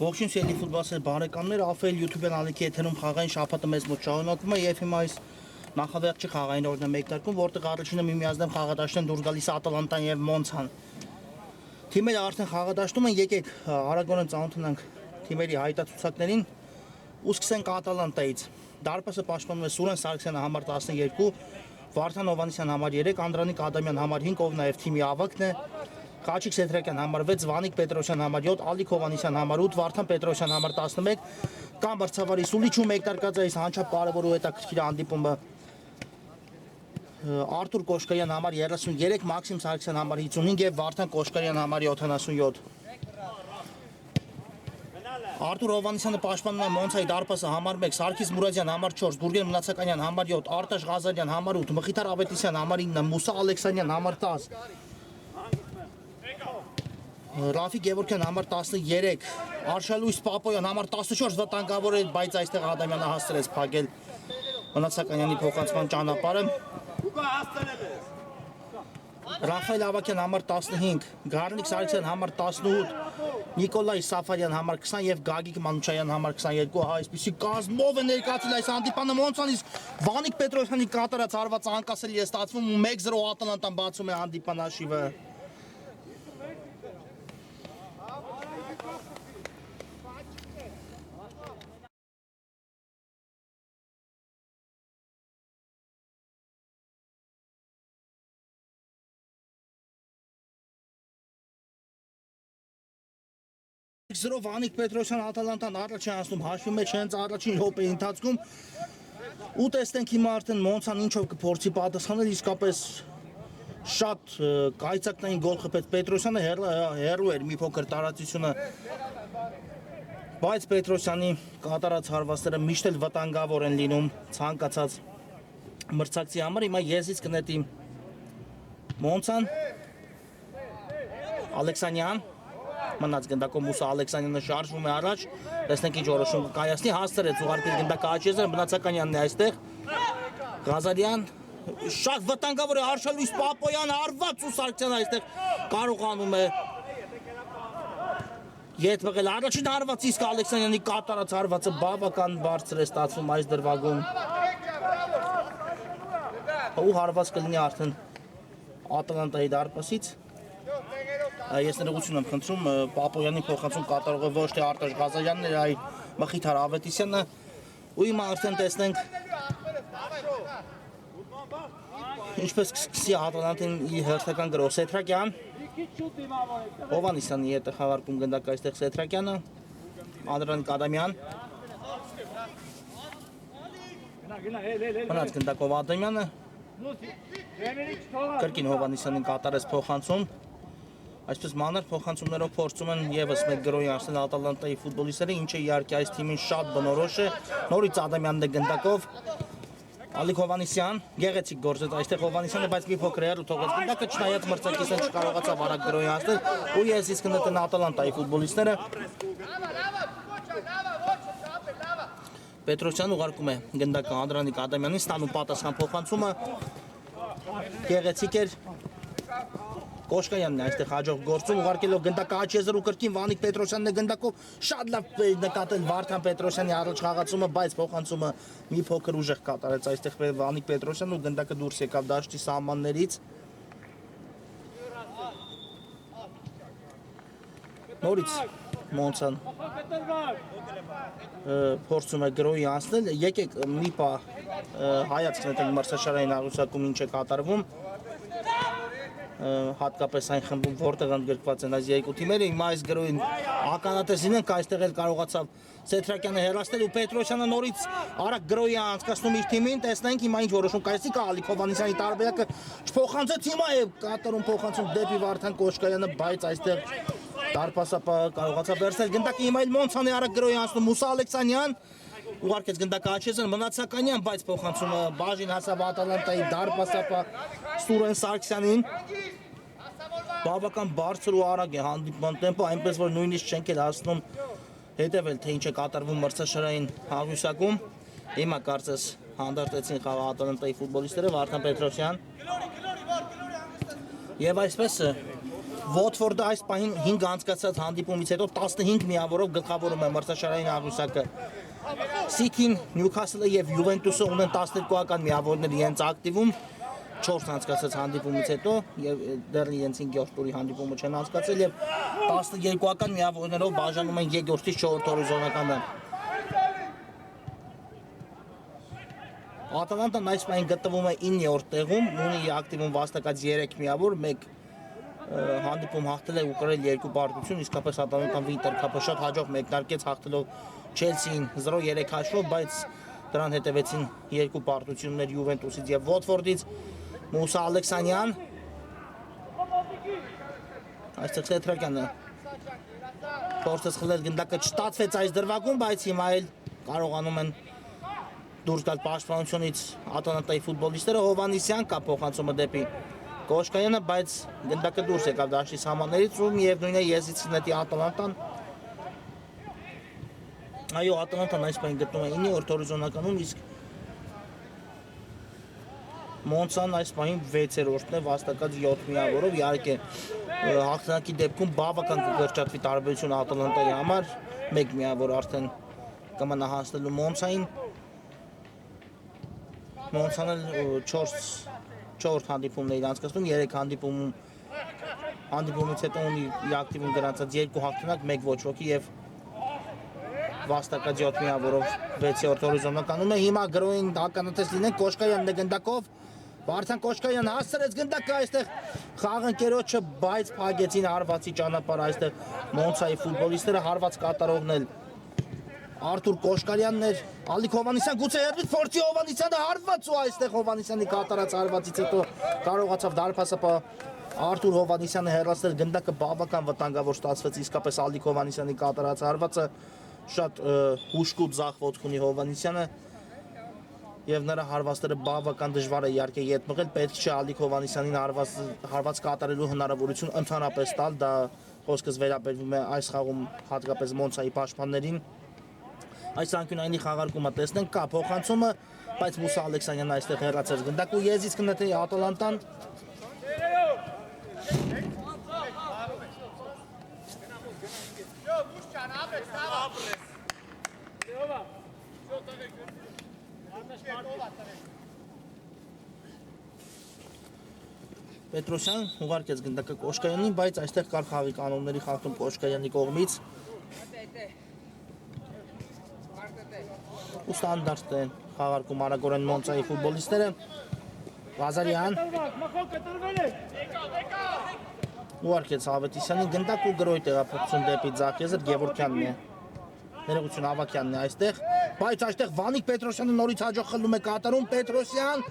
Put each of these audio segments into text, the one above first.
Ողջույն սիրելի ֆուտբոլասեր բարեկամներ, AFL YouTube-ն ալիքի եթերում խաղային շաբաթը մեզ մոտ շարունակվում է եւ հիմա այս նախավերջի խաղային օրն է մեկնարկում, որտեղ առաջինը միմյանցնեմ խաղադաշտեն դուրս գալիս է Ատալանտան եւ Մոնցան։ Թիմերը արդեն խաղադաշտում են, եկեք արագորեն ծանոթանանք թիմերի հայտարարություններին ու սկսենք Ատալանտայից։ Դարպասը պաշտպանում է Սուրեն Սարգսյանը համար 12, Վարդան Հովանեսյան համար 3, Անդրանիկ Ադամյան համար 5, ով նաեւ թիմի ավագն է։ Խաչիկ Սեդրակյան համար 6, Վանիկ Պետրոսյան համար 7, Ալիկ Հովանեսյան համար 8, Վարդան Պետրոսյան համար 11, կամ Բրցավարի Սուլիչու մեկնարկած է այս հանչապ կարևոր ու հետաքրքիր հանդիպումը Արտուր Կոշկարյան համար 33, Մաքսիմ Սարգսյան համար 55 եւ Վարդան Կոշկարյան համար 77։ Արտուր Հովանեսյանը պաշտպանում է Մոնցայի դարպասը համար 1, Սարգիս Մուրադյան համար 4, Գուրգեն Մնացականյան համար 7, Արտաշ Ղազարյան համար 8, Մխիթար Ավետիսյան համար 9, Մուսա Ալեքսանյան համար 10, Ռաֆիկ Գևորգյան համար 13, Արշալույս Պապոյան համար 14 վտանգավոր է, բայց այստեղ Ադամյանը հասցրեց փակել Մնացականյանի փոխանցման ճանապարհը։ Ռաֆայել Ավակյան համար 15, Գառնիկ Սարգսյան համար 18, Նիկոլայ Սաֆարյան համար 20 եւ Գագիկ Մանուչյան համար 22, այսպիսի կազմով է ներկայացել այս հանդիպանը Մոնցանից Վանիկ Պետրոսյանի կատարած հարված անկասելի է ստացվում ու 1-0 Ատալանտան բացում է հանդիպան հաշիվը։ Զրով Վանիկ Պետրոսյան Ատալանտան առաջ է անցնում հաշվի մեջ հենց առաջին րոպեի ընթացքում ու տեսնենք հիմա արդեն Մոնցան ինչով կփորձի պատասխանել, իսկապես շատ կայծակնային գոլ խփեց Պետրոսյանը, հեռու էր մի փոքր տարածությունը, բայց Պետրոսյանի կատարած հարվածները միշտ էլ վտանգավոր են լինում ցանկացած մրցակցի համար։ Հիմա եզից կնետի Մոնցան, Ալեքսանյան մնաց գնդակով Մուսա Ալեքսանյանը շարժվում է առաջ, տեսնենք ինչ որոշում կայացնի, հասցրեց ուղարկել գնդակը Աչեզյանը, Մնացականյանն է այստեղ, Ղազարյան, շատ վտանգավոր է Արշալույս Պապոյան, արված ու Սարգսյանը այստեղ կարողանում է ետ մղել առաջին հարվածը, իսկ Ալեքսանյանի կատարած հարվածը բավական բարձր է ստացվում այս դրվագում ու հարված կլինի արդեն Ատալանտայի դարպասից։ Ես ներողություն եմ խնդրում, Պապոյանի փոխանցում կատարող է ոչ թե Արտաշ Ղազարյանն էր, այլ Մխիթար Ավետիսյանը ու հիմա արդեն տեսնենք ինչպես կսկսի Ատալանտին իր հերթական գրող Սեդրակյան, Հովանեսյանի հետ է խաղարկում գնդակ այստեղ Սեդրակյանը, Անդրանիկ Ադամյան, մնաց գնդակով Ադամյանը, կրկին Հովանեսյանին կատարեց փոխանցում, այսպես մանր փոխանցումներով փորձում են եւս մեկ գրոյի անցնել Ատալանտայի ֆուտբոլիստները, ինչը իհարկե այս թիմին շատ բնորոշ է։ Նորից Ադամյանն է գնդակով, Ալիկ Հովանեսյան, գեղեցիկ գործեց այստեղ Հովանեսյանը, բայց մի փոքր հեռու թողեց գնդակը, չնայած մրցակիցը չկարողացավ արագ գրոյի անցնել ու եզից կնետեն Ատալանտայի ֆուտբոլիստները։ Պետրոսյանը ուղարկում է գնդակը Անդրանիկ Ադամյանին, ստանում պատասխան փոխանցումը, գեղեցիկ էր Կոշկայանն է այստեղ հաջող գործում, ուղարկելով գնդակը Աչեզյանը ու կրկին Վանիկ Պետրոսյանն է գնդակով, շատ լավ նկատել Վարդան Պետրոսյանի առաջ խաղացումը, բայց փոխանցումը մի փոքր ուժեղ կատարեց այստեղ Վանիկ Պետրոսյանն ու գնդակը դուրս եկավ դաշտի սահմաններից։ Նորից Մոնցան փորձում է գրոյի անցնել, եկեք մի պահ հայացք նետենք մրցաշարային աղյուսակում ինչ է կատարվում, հատկապես այն խմբում, որտեղ ընդգրկված են այս երկու թիմերը, հիմա այս գրոյին ականատես լինենք, այստեղ էլ կարողացավ Սեդրակյանը հեռացնել ու Պետրոսյանը նորից արագ գրոյի անցկացնում իր թիմին, տեսնենք հիմա ինչ որոշում կայացի, Ալիկ Հովանեսյանի տարբերակը չփոխանցեց, հիմա է կատարում փոխանցում դեպի Վարդան Կոշկարյանը, բայց այստեղ դարպասապը կարողացավ վերցնել գնդակը, հիմա էլ Մոնցան է արագ գրոյի անցնում, Մուսա Ալեքսանյան ուղարկեց գնդակը Աչեզյանը, Մնացականյան, բայց փոխանցումը բաժին հասավ Ատալանտայի դարպասապը Սուրեն Սարգսյանին, բավական բարձր ու արագ է հանդիպման տեմպը, այնպես որ նույնիսկ չենք էլ հասնում հետևել, թե ինչ է կատարվում մրցաշարային աղյուսակում։ Հիմա կարծես հանդարտեցին խաղը Ատալանտայի ֆուտբոլիստները, Վարդան Պետրոսյան եւ այսպես Watford-ը այս պահին 5 անցկացած հանդիպումից հետո 15 միավորով գլխավորում է մրցաշարային աղյուսակը։ City-ն, Newcastle-ը եւ Juventus-ը ունեն 12-ական միավորներ իրենց ակտիվում 4 անցկացած հանդիպումից հետո եւ դեռ իրենց 5-րդ տուրի հանդիպումը չեն անցկացել եւ 12-ական միավորներով բաժանում են 2-րդից 4-րդ հորիզոնականը։ Ատալանտան այս պահին գտնվում է 9-րդ տեղում, ունի ակտիվում վաստակած 3 միավոր, 1 հանդիպում հաղթել է ու կրել 2 պարտություն, իսկապես Ատալանտան Winter Cup-ը շատ հաջող մեկնարկեց հաղթելով Chelsea-ին 0-3 հաշվով, բայց դրան հետևեցին 2 պարտություններ Juventus-ից եւ Watford-ից։ Մուսա Ալեքսանյան այստեղ Սեթրակյանը փորձեց խլել գնդակը չստացվեց այս դրվագում, բայց հիմա էլ կարողանում են դուրս գալ պաշտպանությունից Ատալանտայի ֆուտբոլիստները։ Հովանեսյան կա փոխանցումը դեպի Կոշկայանը, բայց գնդակը դուրս եկավ դաշտի սահմաններից ու միևնույն է եզից նետի Ատալանտան։ Այո, Ատալանտան այս պահին գտնվում է 9-րդ հորիզոնականում, իսկ Մոնցան այս պահին 6-րդն է վաստակած 7 միավորով, իհարկե հաղթանակի դեպքում բավական կկրճատվի տարբերությունը Ատալանտայի համար, 1 միավոր արդեն կմնա հասնելու Մոնցային։ Մոնցան էլ 4 հանդիպումներ անցկացնում, 3 հանդիպումից հետո ունի իր ակտիվում գրանցած 2 հաղթանակ, 1 ոչ ոքի եւ վաստակած 7 միավորով 6-րդ հորիզոնականում է։ Հիմա գրոին ականատես լինեն Կոշկայանն է գնդակով։ Վարդան Կոշկայան հասցրեց գնդակը այստեղ խաղընկերոջը, բայց փակեցին հարվածի ճանապարհը այստեղ Մոնցայի ֆուտբոլիստները, հարված կատարողն էլ Արթուր Կոշկարյանն էր։ Ալիկ Հովանեսյան գուցե երբից փորձի Հովանեսյանը հարված ու այստեղ Հովանեսյանի կատարած հարվածից հետո կարողացավ դարպասապա Արթուր Հովանեսյանը հեռացնել գնդակը բավական վտանգավոր ստացվեց, իսկապես Ալիկ Հովանեսյանի կատարած հարվածը շատ հուշկուտ ձախ ոտք ունի Հովանեսյանը եւ նրա հարվածները բավական դժվար է իհարկե ետ մղել, պետք չէ Ալիկ Հովանեսյանին հարված կատարելու հնարավորություն ընդհանրապես տալ, դա խոսքս վերաբերվում է այս խաղում հատկապես Մոնցայի պաշտպաններին։ Այս անկյունայինի խաղարկումը տեսնենք, կա փոխանցումը, բայց Մուսա Ալեքսանյանն այստեղ հեռացած գնդակ ու եզից կնետի Ատալանտան։ Պետրոսյան ուղարկեց գնդակը Կոշկայանին, բայց այստեղ կար խաղի կանոնների խախտում Կոշկայանի կողմից։ Ու ստանդարտ են խաղարկում արագորեն Մոնցայի ֆուտբոլիստները։ Ղազարյան ուղարկեց Ավետիսյանին գնդակ ու գրոյ տեղափոխություն դեպի ձախ եզր, Գևորգյանն է։ Ներողություն Ավակյանն է այստեղ, բայց այստեղ Վանիկ Պետրոսյանը նորից հաջող խլում է կատարում, Պետրոսյան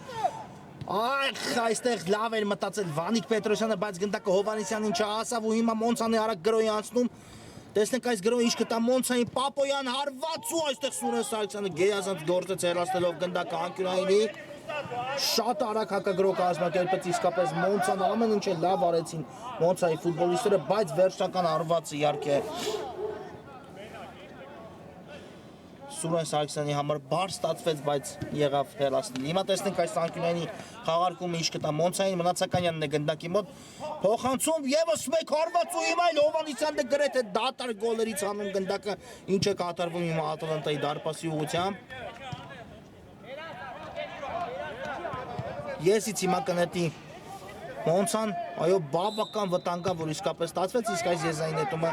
այստեղ լավ էր մտածել Վանիկ Պետրոսյանը, բայց գնդակը Հովանեսյանին չհասավ ու հիմա Մոնցան է արագ գրոյի անցնում։ Տեսնենք այս գրոյը ինչ կտա Մոնցային, Պապոյան հարված ու այստեղ Սուրեն Սարգսյանը գեազանց գործեց հեռացնելով գնդակը անկյունայինի։ Շատ արագ հակագրո կազմակերպեց իսկապես Մոնցան, ամեն ինչ լավ արեցին Մոնցայի ֆուտբոլիստները, բայց վերջնական հարվածը իհարկե Սուրեն Սարգսյանի համար բար ստացվեց, բայց եղավ հեռացնել։ Հիմա տեսնենք այս անկյունայինի խաղարկումը ինչ կտա Մոնցային, Մնացականյանն է գնդակի մոտ, փոխանցում եւս մեկ հարված ու հիմա էլ Հովանեսյանն է գրեթե դատար գոլերից հանում գնդակը, ինչ է կատարվում հիմա Ատալանտայի դարպասի ուղղությամբ։ Եսից հիմա կնետի Մոնցան, այո, բավական վտանգավոր իսկապես ստացվեց, իսկ այս եզային հետումը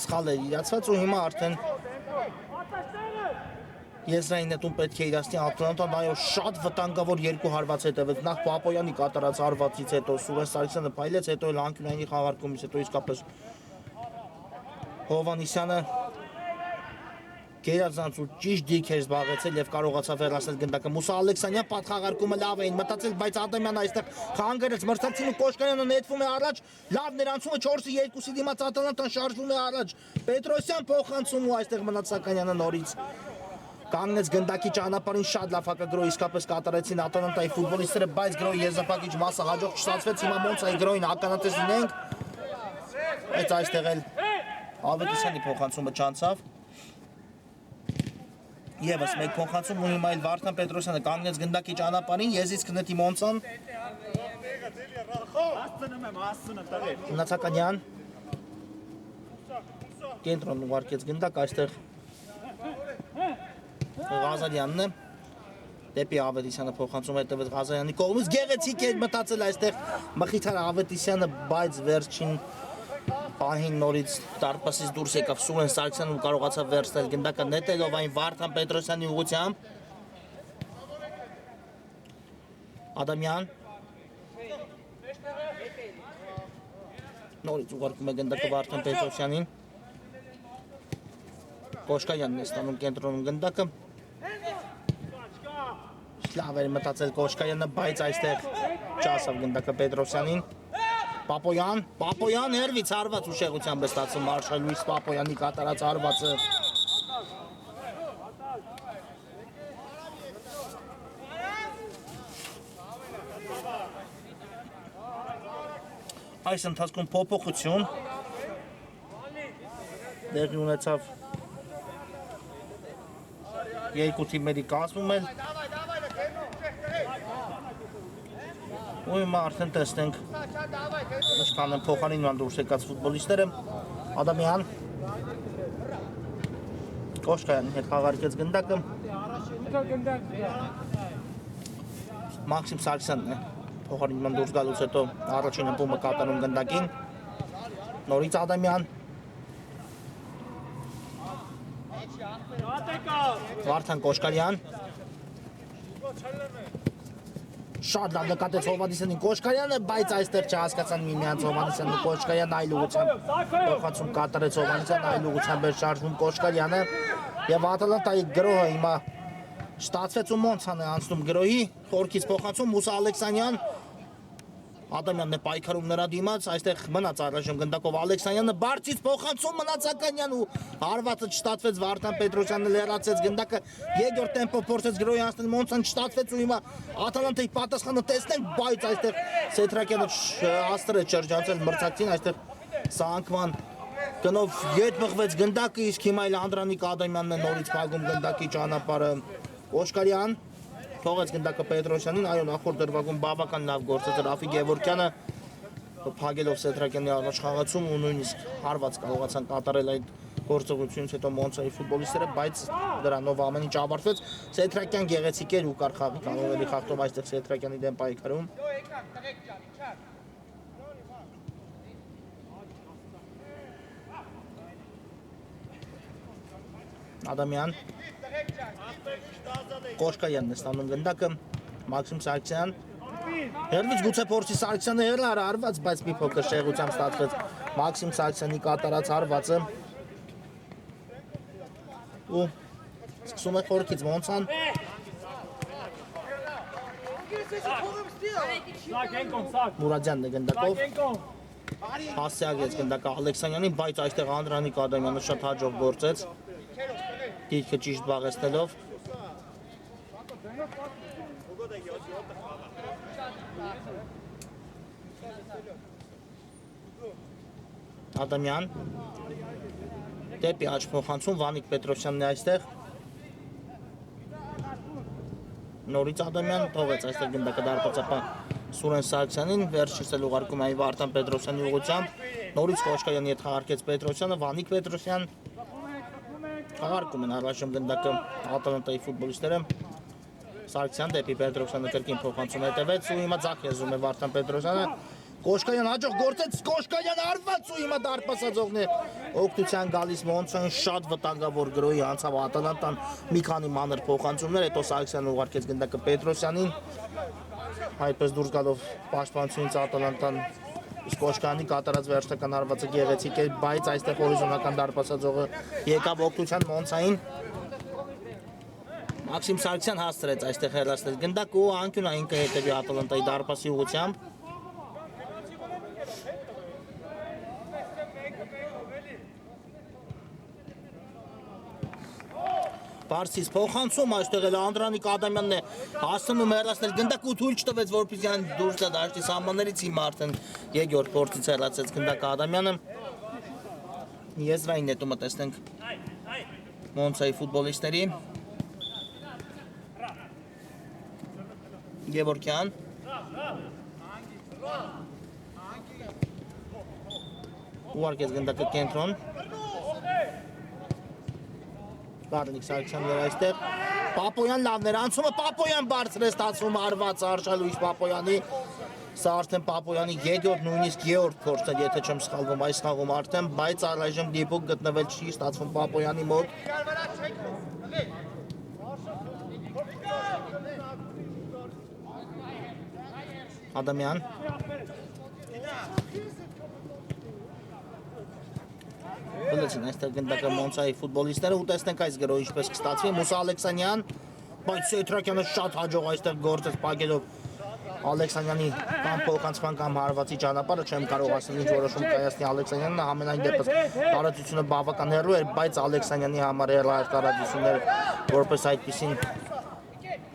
սխալ է իրացված ու հիմա արդեն եզրային նետում պետք է իրացնի Ատալանտան, այո, շատ վտանգավոր 2 հարված հետևեց, նախ Պապոյանի կատարած հարվածից հետո Սուրեն Սարգսյանը փայլեց, հետո էլ անկյունայինի խաղարկումից հետո իսկապես Հովանեսյանը գերազանց ու ճիշտ դիրք էր զբաղեցել եւ կարողացավ հեռացնել գնդակը։ Մուսա Ալեքսանյան պատխաղարկումը լավ էին մտածել, բայց Ադամյանը այստեղ խանգարեց մրցակցին ու Կոշկայանը նետվում է առաջ, լավ ներանցումը 4-2-ի դիմաց Ատալանտան շարժվում է առաջ։ Պետրոսյան փոխանցում ու այստեղ Մնացականյանը նորից կանգնեց գնդակի ճանապարհին, շատ լավ հակագրո իսկապես կատարեցին Ատալանտայի ֆուտբոլիստները, բայց գրոյի եզրափակիչ մասը հաջող չստացվեց, հիմա Մոնցայի գրոյին ականատես լինենք, բայց այստեղ էլ Ավետիսյանի փոխանցումը չանցավ։ Եվս մեկ փոխանցում ու հիմա էլ Վարդան Պետրոսյանը կանգնեց գնդակի ճանապարհին, եզից կնետի Մոնցան։ Նացականյան կենտրոն ուղարկեց գնդակ այստեղ Ղազարյանն է դեպի Ավետիսյանը փոխանցում հետևեց Ղազարյանի կողմից գեղեցիկ էր մտածել այստեղ Մխիթար Ավետիսյանը բայց վերջին պահին նորից դարպասից դուրս եկավ Սուրեն Սարգսյանն ու կարողացավ վերցնել գնդակը նետելով այն Վարդան Պետրոսյանի ուղղությամբ Ադամյան նորից ուղարկում է գնդակը Վարդան Պետրոսյանին Կոշկայանն է ստանում կենտրոնում գնդակը լավ էր մտածել Կոշկայանը բայց այստեղ չասավ գնդակը Պետրոսյանին Պապոյան հերվից հարված ուշեղությամբ է ստացում Մարշալ Լուիս Պապոյանի կատարած հարվածը Այս ընթացքում փոփոխություն դեղի ունեցավ երկու թիմերի կազմում էլ ու հիմա արդեն տեսնենք ինչքան են փոխարինման դուրս եկած ֆուտբոլիստները Ադամյան Կոշկայանին հետ խաղարկեց գնդակը Մաքսիմ Սարգսյանն է փոխարինման դուրս գալուց հետո առաջին ըմբումը կատարում գնդակին նորից Ադամյան Վարդան Կոշկարյան Շատ լավ նկատեց Հովհաննիսյանին Կոշկարյանը, բայց այստեղ չհասկացան միմյանց Հովհաննիսյանն ու Կոշկարյանն այլ ուղղությամբ փոխանցում կատարեց Հովհաննիսյանն այլ ուղղությամբ էր շարժվում Կոշկարյանը եւ Ատալանտայի գրոհը հիմա ստացվեց ու Մոնցան է անցնում գրոհի խորքից փոխանցում Մուսա Ալեքսանյան Ադամյանն է պայքարում նրա դիմաց, այստեղ մնաց առաջում գնդակով Ալեքսանյանը բարձից փոխանցում մնացականյան ու հարվածը չստացվեց Վարդան Պետրոսյանը լերացեց գնդակը երկրորդ տեմպո փորձեց գրոհի անցնել Մոնցան չստացվեց ու հիմա Ատալանտայի պատասխանը տեսնենք, բայց այստեղ Սեթրակյանը հաստրեց շրջանցել մրցակցին, այստեղ սանկման գնով ետ մղվեց գնդակը, իսկ հիմա էլ Անդրանիկ Ադամյանն է նորից փակում գնդակի ճանապարհը Կոշկարյան Թողեց գնդակը Պետրոսյանին, այո նախորդ դրվագում բավական լավ գործեց Ռաֆի Գևորգյանը փակելով Սեթրակյանի առաջխաղացում ու նույնիսկ հարված կարողացան կատարել այդ գործողությունից հետո Մոնցայի ֆուտբոլիստները, բայց դրանով ամեն ինչ ավարտվեց Սեթրակյան գեղեցիկ էր ու կար խաղի կանոնների խախտում այստեղ Սեթրակյանի դեմ պայքարում Ադամյան Կոշկայանն է ստանում գնդակը Մաքսիմ Սարգսյան Հերվից գուցե փորձի Սարգսյանը հարված, բայց մի փոքր շեղությամբ ստացվեց Մաքսիմ Սարգսյանի կատարած հարվածը ու սկսում է խորքից Մոնցան Մուրադյանն է գնդակով հասցեագրեց գնդակը Ալեքսանյանին, բայց այստեղ Անդրանիկ Ադամյանը շատ հաջող գործեց դիրքը ճիշտ բաղեցնելով Ադամյան դեպի աջ փոխանցում Վանիկ Պետրոսյանն է այստեղ նորից Ադամյան թողեց այստեղ գնդակը դարպասապահ Սուրեն Սարգսյանին վերջից էլ ուղարկում այն Վարդան Պետրոսյանի ուղղությամբ նորից Կոշկայանի հետ խաղարկեց Պետրոսյանը Վանիկ Պետրոսյան խաղարկում են առաջում գնդակը Ատալանտայի ֆուտբոլիստները Սարգսյան դեպի Պետրոսյանը կրկին փոխանցում հետևեց ու հիմա ձախ եզում է Վարդան Պետրոսյանը Կոշկայան հաջող գործեց Կոշկայան արված ու հիմա դարպասածողն է օգնության գալիս Մոնցային շատ վտանգավոր գրոհի անցավ Ատալանտան մի քանի մանր փոխանցումներ հետո Սարգսյանը ուղարկեց գնդակը Պետրոսյանին այդպես դուրս գալով պաշտպանությունից Ատալանտան իսկ Կոշկայանի կատարած վերջնական հարվածը գեղեցիկ է բայց այստեղ հորիզոնական դարպասածողը եկավ օգնության Մոնցային Մաքսիմ Սարգսյան հասցրեց այստեղ հեռացնել գնդակ ու անկյունային կհետևի Ատալանտայի դարպասի ուղղությամբ Բարձից փոխանցում այստեղ էլ Անդրանիկ Ադամյանն է հասնում հեռացնել գնդակ ու թույլ չտվեց որպեսզի այն դուրս գա դաշտի սահմաններից հիմա արդեն երկրորդ փորձից հեռացեց գնդակը Ադամյանը եզրային նետումը տեսնենք Մոնցայի ֆուտբոլիստների Գևորգյան Ուղարկեց գնդակը կենտրոն։ Գարնիկ Սարգսյանն էր այստեղ։ Պապոյան լավն էր անցումը, Պապոյան բարձր է ստացվում արված Արշալույս Պապոյանի։ Սա արդեն Պապոյանի երրորդ նույնիսկ երրորդ փորձն է, եթե չեմ սխալվում այս խաղում արդեն, բայց առայժմ դիպուկ գտնվել չի ստացվում Պապոյանի մոտ։ Ադամյան Բլեցին այստեղ գնդակը Մոնցայի ֆուտբոլիստները ու տեսնենք այս գրոհը ինչպես կստացվի Մուսա Ալեքսանյան, բայց Սեյթրակյանը շատ հաջող այստեղ գործեց պակելով Ալեքսանյանի կամ փոխանցման կամ հարվածի ճանապարհը, չեմ կարող ասել ինչ որոշում կայացնի Ալեքսանյանն, ամենայն դեպս տարածությունը բավական հեռու էր, բայց Ալեքսանյանի համար հեռու տարածությունները որպես այդպեսին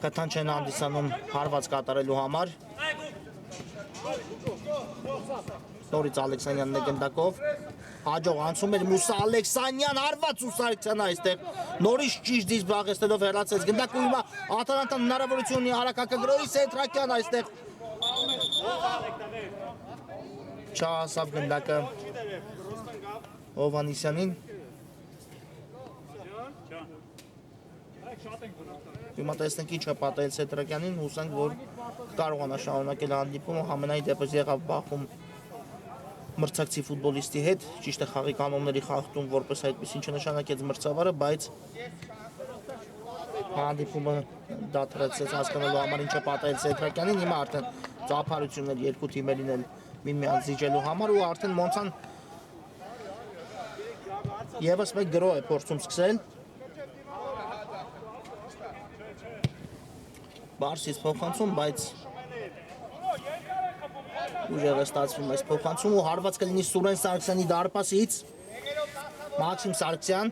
կտան չեն հանդիսանում հարված կատարելու համար։ Նորից Ալեքսանյանն է գնդակով, հաջող անցում էր Մուսա Ալեքսանյան, հարված ու Սարգսյանը այստեղ նորից ճիշտ դից բաղեցնելով հեռացեց գնդակը ու հիմա Ատալանտան հնարավորություն ունի հարակակագրոյի Սեյթրակյան այստեղ չհասավ գնդակը Հովհաննիսյանին։ Հիմա տեսնենք ինչ է պատահել Սեյթրակյանին, հուսանք որ կարողանա շարունակել հանդիպումը, ամենայն դեպս եղավ բախում մրցակցի ֆուտբոլիստի հետ, ճիշտ է խաղի կանոնների խախտում որպես այդպեսին չնշանակեց մրցավարը, բայց հանդիպումը դադարեցեց հասկանալու համար ինչ է պատահել Սեյթրակյանին, հիմա արդեն ծափարություններ երկու թիմերին էլ միմյանց զիջելու համար ու արդեն Մոնցան եւս մեկ գրոհ է փորձում սկսել։ Բարսից փոխանցում, բայց ուժեղ է ստացվում այս փոխանցում ու հարված կլինի Սուրեն Սարգսյանի դարպասից Մաքսիմ Սարգսյան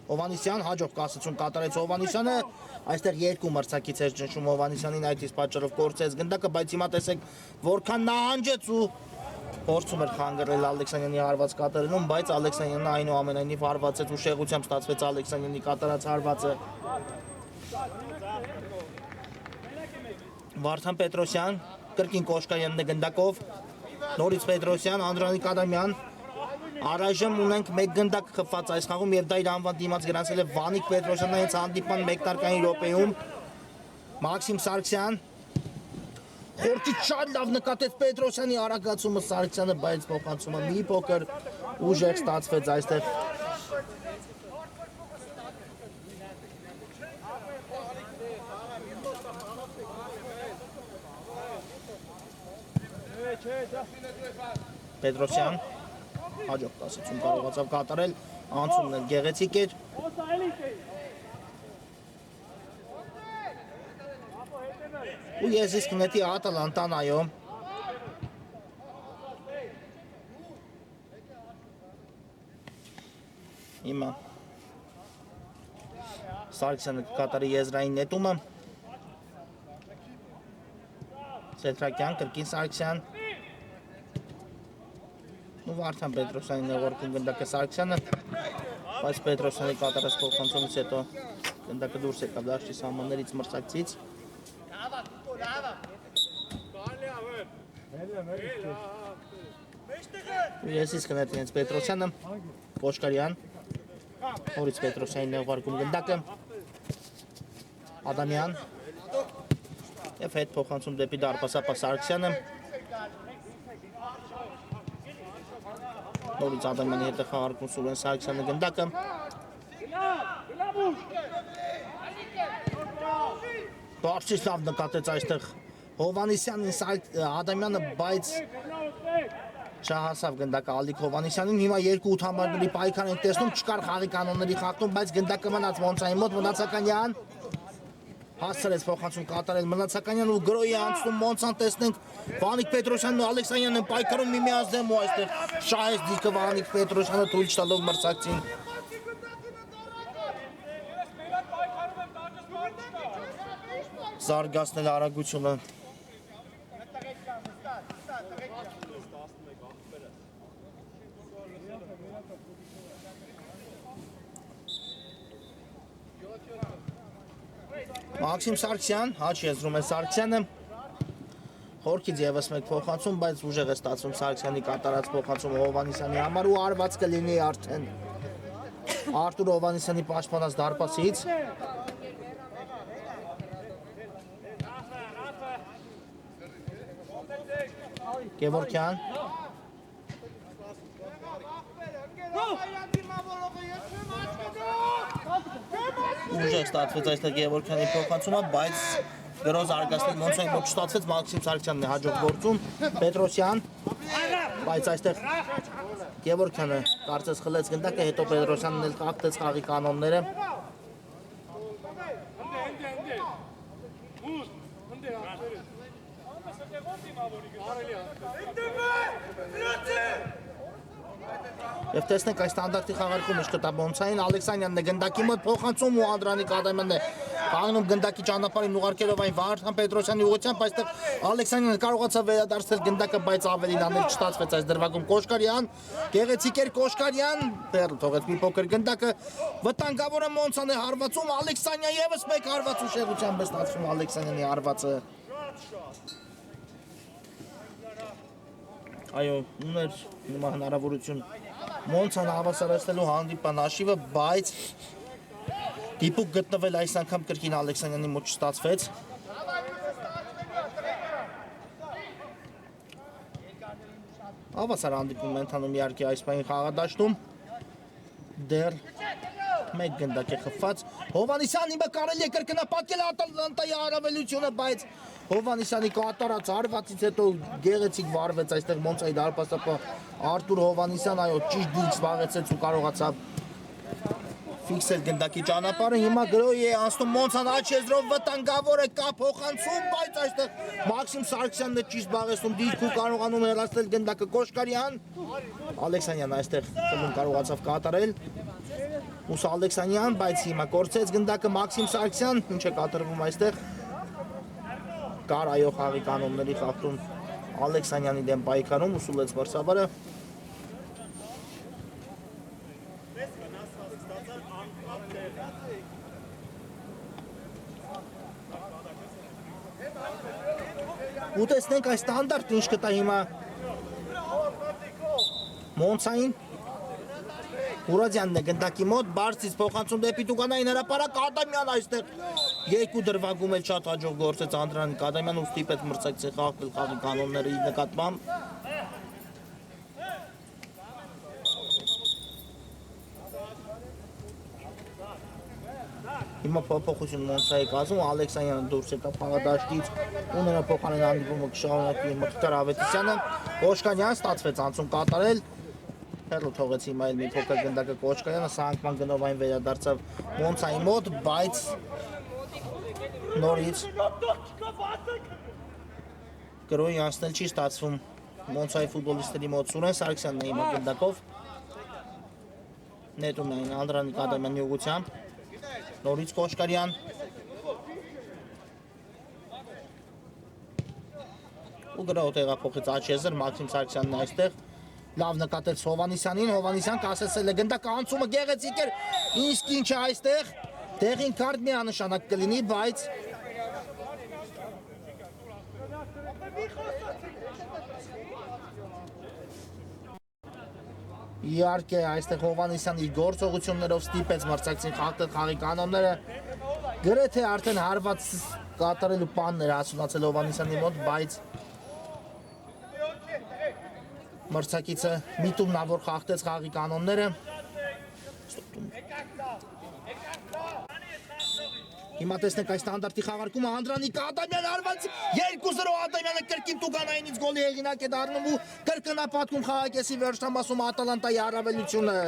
Հովհաննիսյան հաջող կասեցում կատարեց Հովհաննիսյանը այստեղ երկու մրցակից էր ճնշում Հովհաննիսյանին այդ իսկ պատճառով կորցրեց գնդակը բայց հիմա տեսեք որքան նահանջեց ու փորձում էր խանգարել Ալեքսանյանի հարված կատարելուն բայց Ալեքսանյանը այնուամենայնիվ հարվածեց ու շեղությամբ ստացվեց Ալեքսանյանի կատարած հարվածը Վարդան Պետրոսյան Կրկին Կոշկայանն է գնդակով, նորից Պետրոսյան, Անդրանիկ Ադամյան, առայժմ ունենք մեկ գնդակ խփված այս խաղում եւ դա իր անվան դիմաց գրանցել է Վանիկ Պետրոսյանը հենց հանդիպման մեկնարկային րոպեում, Մաքսիմ Սարգսյան, խորտից շատ լավ նկատեց Պետրոսյանի արագացումը Սարգսյանը, բայց փոխանցումը մի փոքր ուժեղ ստացվեց այստեղ Պետրոսյան հաջող կասեցում կարողացավ կատարել անցումն էլ գեղեցիկ էր ու ես իսկ նետի Ատալանտան այո հիմա Սարգսյանը կատարի եզրային նետումը Սեյթրակյան, կրկին Սարգսյան ու Վարդան Պետրոսյանին է ուղարկում գնդակը Սարգսյանը, բայց Պետրոսյանի կատարած փոխանցումից հետո գնդակը դուրս եկավ դաշտի սահմաններից մրցակցից։ Ես իսկ նետի հենց Պետրոսյանը, Կոշկարյան, նորից Պետրոսյանին է ուղարկում գնդակը, Ադամյան և հետ փոխանցում դեպի դարպասապա Սարգսյանը նորից Ադամյանի հետ է խաղարկում Սուրեն Սարգսյանը գնդակը Բարսից լավ նկատեց այստեղ Հովհաննիսյանին Ադամյանը, բայց չհասավ գնդակը Ալիկ Հովհաննիսյանին, հիմա երկու ութամբարների պայքար ենք տեսնում, չկար խաղի կանոնների խախտում, բայց գնդակը մնաց Մոնցայի մոտ, Մնացականյան հասցրեց փոխանցում կատարել Մնացականյան ու գրոհի անցնում Մոնցան տեսնենք Վանիկ Պետրոսյանն ու Ալեքսանյանն են պայքարում միմյանց դեմ ու այստեղ շահեց դիրքը Վանիկ Պետրոսյանը թույլ չտալով մրցակցին զարգացնել արագությունը Մաքսիմ Սարգսյան, հաչ եզրում է Սարգսյանը, Խորքից եւս մեկ փոխանցում, բայց ուժեղ է ստացվում Սարգսյանի կատարած փոխանցումը Հովհաննիսյանի համար ու արված կլինի արդեն Արտուր Հովհաննիսյանի պաշտպանած դարպասից Գևորգյան Ուժեղ ստացվեց այստեղ Գևորգյանի փոխանցումը, բայց գրոզ արգասնել Մոնցայի մոտ չստացվեց, Մաքսիմ Սարգսյանն է հաջող գործում, Պետրոսյան, բայց այստեղ Գևորգյանը կարծես խլեց գնդակը, հետո Պետրոսյանն էլ խախտեց խաղի կանոնները Եվ տեսնենք այս ստանդարտի խաղարկում ինչ կտա Մոնցային, Ալեքսանյանն է գնդակի մոտ փոխանցում ու Անդրանիկ Ադամյանն է կանգնում գնդակի ճանապարհին ուղարկելով այն Վարդան Պետրոսյանի ուղղությամբ, այստեղ Ալեքսանյանը կարողացավ վերադարձնել գնդակը, բայց ավելին անել չստացվեց այս դրվագում Կոշկարյան, գեղեցիկ էր Կոշկարյան, Բեռլ թողեց մի փոքր գնդակը, վտանգավորը Մոնցան է հարվածում, Ալեքսանյան եւս մեկ հարված ուշեղությամբ է ստացվում Ալեքսանյանի հարվածը Այո, ուներ հիմա հնարավորություն Մոնցան հավասարացնելու հանդիպան հաշիվը, բայց դիպուկ գտնվել այս անգամ կրկին Ալեքսանյանի մոտ չստացվեց։ Հավասար հանդիպում է ընթանում իհարկե այս պահին խաղադաշտում։ Դեռ մեկ գնդակ է խփված։ Հովհաննիսյան հիմա կարելի է կրկնապատկել Ատալանտայի առավելությունը, բայց Հովհաննիսյանի կատարած հարվածից հետո գեղեցիկ վարվեց այստեղ Մոնցայի դարպասապահ Արտուր Հովհաննիսյան, այո, ճիշտ դիրք զբաղեցրեց ու կարողացավ ֆիքսել գնդակի ճանապարհը։ Հիմա գրոյի է անցնում Մոնցան աչեզրով վտանգավոր է կա փոխանցում, բայց այստեղ Մաքսիմ Սարգսյանն է ճիշտ զբաղեցնում դիրք ու կարողանում հեռացնել գնդակը Կոշկարյան։ Ալեքսանյանն այստեղ խմում կարողացավ կատարել։ Ուսա Ալեքսանյան, բայց հիմա կորցեց գնդակը Մաքսիմ Սարգսյան, ինչ է կատարվում այստեղ։ Կար այո խաղի կանոնների խախտում Ալեքսանյանի դեմ պայքարում, ուսուլեց մրցավարը։ Ու տեսնենք այս ստանդարտ ինչ կտա հիմա Մոնցային Ուրադյանն է գնդակի մոտ, բարձից փոխանցում դեպի Տուգանային հրապարակ, Ադամյան այստեղ երկու դրվագում էլ շատ հաջող գործեց Անդրանիկ Ադամյան ու ստիպեց մրցակցի խախտել խաղի կանոնները իր նկատմամբ։ Հիմա փոփոխություն Մոնցայի կազմում, Ալեքսանյանը դուրս եկավ խաղադաշտից ու նրա փոխարեն հանդիպումը կշարունակի Մխիթար Ավետիսյանը։ Կոշկանյան ստացվեց անցում կատարել։ Հերլը թողեց հիմա էլ մի փոքր գնդակը Կոշկարյանը, սա անգամ գնով այն վերադարձավ Մոնցայի մոտ, բայց նորից գրոյի անցնել չի ստացվում Մոնցայի ֆուտբոլիստների մոտ Սուրեն Սարգսյանն է հիմա գնդակով նետում է այն Անդրանիկ Ադամյանի ուղղությամբ նորից Կոշկարյան ու գրով տեղափոխեց Աչեզր, Մաքսիմ Սարգսյանն է այստեղ լավ նկատեց Հովհաննիսյանին, Հովհաննիսյան կասեցել է գնդակը անցումը գեղեցիկ էր, իսկ ինչ է այստեղ, տեղին կարդ միանշանակ կլինի, բայց իհարկե այստեղ Հովհաննիսյանը իր գործողություններով ստիպեց մրցակցին խախտել խաղի կանոնները, գրեթե արդեն հարված կատարելու պանն էր հասունացել Հովհաննիսյանի մոտ, բայց մրցակիցը միտումն որ խախտեց խաղի կանոնները Հիմա տեսնենք այս ստանդարտի խաղարկումը Անդրանիկ Ադամյան արված 2-0 Ադամյանը կրկին Տուգանայինից գոլի հեղինակ է դառնում ու կրկնապատկում խաղակեսի վերջնամասում Ատալանտայի առավելությունը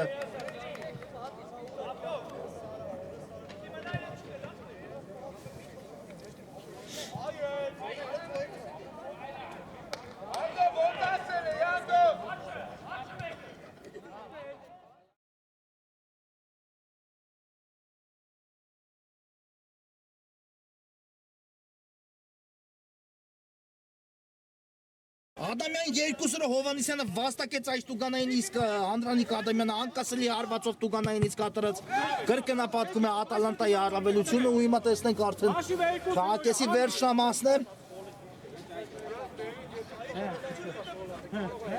Ադամյան 2-0 Հովհաննիսյանը վաստակեց այս Տուգանային, իսկ Անդրանիկ Ադամյանը անկասելի հարվածով Տուգանայինից կատարած կրկնապատկում է Ատալանտայի առավելությունը ու հիմա տեսնենք արդեն խաղակեսի վերջնամասն է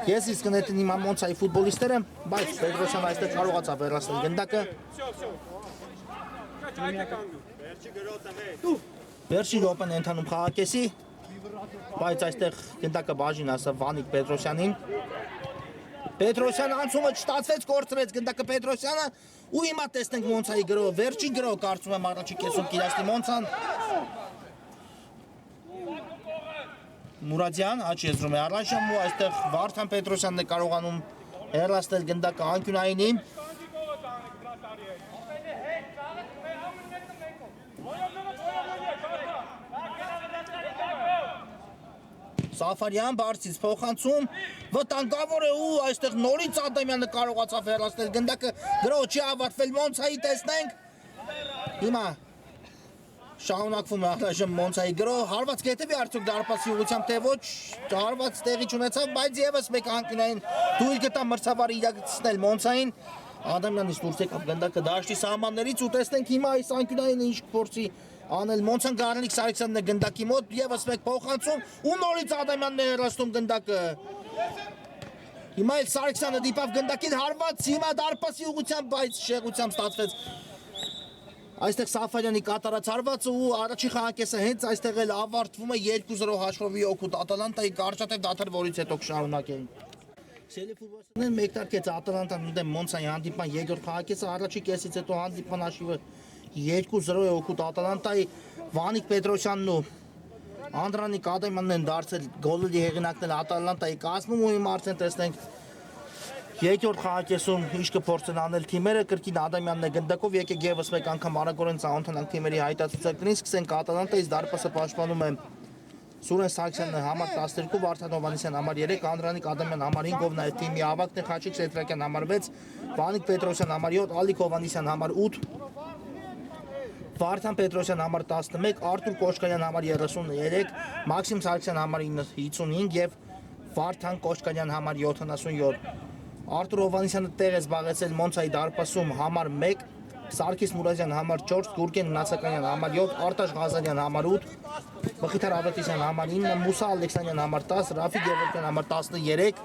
Ես իսկ կնետին իմ Մոնցայի ֆուտբոլիստները, բայց Պետրոսյանը այստեղ կարողացավ հեռացնել գնդակը։ Վերջի րոպեն ընթանում խաղակեսի, բայց այստեղ գնդակը բաժին ասավ Վանիկ Պետրոսյանին։ Պետրոսյանը անցումը չստացվեց, կորցրեց գնդակը Պետրոսյանը ու հիմա տեսնենք Մոնցայի գրոհը, վերջին գրոհը կարծում եմ առաջի կեսում կիրացնի Մոնցան։ Մուրադյան աչ եզրում է առայժմ ու այստեղ Վարդան Պետրոսյանն է կարողանում հեռացնել գնդակը անկյունայինի։ Սաֆարյան բարձից փոխանցում, վտանգավոր է ու այստեղ նորից Ադամյանը կարողացավ հեռացնել գնդակը, գրոհը չի ավարտվել Մոնցայի, տեսնենք։ Հիմա շարունակվում է առայժմ Մոնցայի գրոհը, հարված կհետևի արդյոք դարպասի ուղղությամբ թե ոչ, հարված տեղի չունեցավ, բայց եւս մեկ անկյունային դույլ գտա մրցավարը իրագործել Մոնցային։ Ադամյանից դուրս եկավ գնդակը դաշտի սահմաններից ու տեսնենք հիմա այս անկյունայինը ինչ կփորձի անել Մոնցան Գառնիկ Սարգսյանն է գնդակի մոտ, եւս մեկ փոխանցում ու նորից Ադամյանն է հեռացնում գնդակը։ Հիմա էլ Սարգսյանը դիպավ գնդակին հարված, հիմա դարպասի ուղղությամբ, բայց շեղությամբ ստացվեց այստեղ Սաֆարյանի կատարած հարվածը ու առաջի խաղակեսը հենց այստեղ էլ ավարտվում է 2-0 հաշվով օգուտ Ատալանտայի կարճատև դադար, որից հետո կշարունակենք։ Սելի ֆուտբոլիստներն մեկ տարկեց Ատալանտան ուտեմ Մոնցայի հանդիպման երկրորդ խաղակեսը, առաջի կեսից հետո հանդիպման հաշիվը 2-0 է օգուտ Ատալանտայի, Վանիկ Պետրոսյանն ու Անդրանիկ Ադամյանն են դարձել գոլերի հեղինակներ Ատալանտայի կազմում ու հիմա արդեն տեսնենք երկրորդ խաղակեսում ինչ կփորձեն անել թիմերը, կրկին Ադամյանն է գնդակով, եկեք եւս մեկ անգամ արագորեն ծանոթանանք թիմերի հայտարարություններին, սկսենք Ատալանտայից դարպասը պաշտպանում է Սուրեն Սարգսյանը համար 12, Վարդան Հովհաննիսյան համար 3, Անդրանիկ Ադամյան համար 5, ով նաև թիմի ավագն է, Խաչիկ Սեդրակյան համար 6, Վանիկ Պետրոսյան համար 7, Ալիկ Հովհաննիսյան համար 8, Վարդան Պետրոսյան համար 11, Արտուր Կոշկարյան համար 33, Մաքսիմ Սարգսյան համար 55 եւ Վարդան Կոշկարյան համար 77։ Արտուր Հովհաննիսյանը տեղ է զբաղեցել Մոնցայի դարպասում համար 1, Սարգիս Մուրադյան համար 4, Գուրգեն Նացականյան համար 7, Արտաշ Ղազարյան համար 8, Մխիթար Ավետիսյան համար 9, Մուսա Ալեքսանյան համար 10, Ռաֆիկ Գևորգյան համար 13,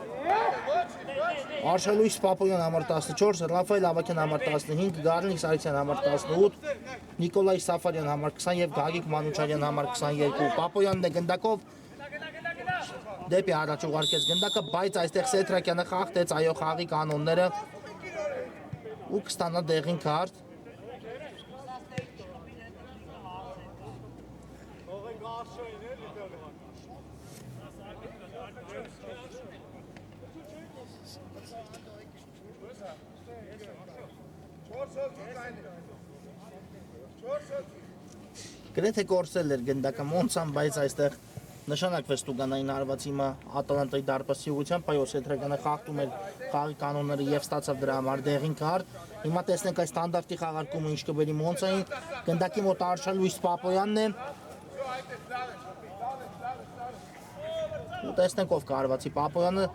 Արշալույս Պապոյան համար 14, Ռաֆայել Ավակյան համար 15, Գառնիկ Սարգսյան համար 18, Նիկոլայ Սաֆարյան համար 20 եւ Գագիկ Մանուչարյան համար 22։ Պապոյանն է գնդակով դեպի առաջ ուղարկեց գնդակը, բայց այստեղ Սեդրակյանը խախտեց այո խաղի կանոնները ու կստանա դեղին քարտ։ Գրեթե կորցել էր գնդակը Մոնցան, բայց այստեղ նշանակվեց տուգանային հարված հիմա Ատալանտայի դարպասի ուղղությամբ, այո Սեդրակյանը խախտում էր խաղի կանոնները եւ ստացավ դրա համար դեղին քարտ։ Հիմա տեսնենք այս ստանդարտի խաղարկումը ինչ կբերի Մոնցային, գնդակի մոտ Արշալույս Պապոյանն է։ Ու տեսնենք ով կարվածի Պապոյանը,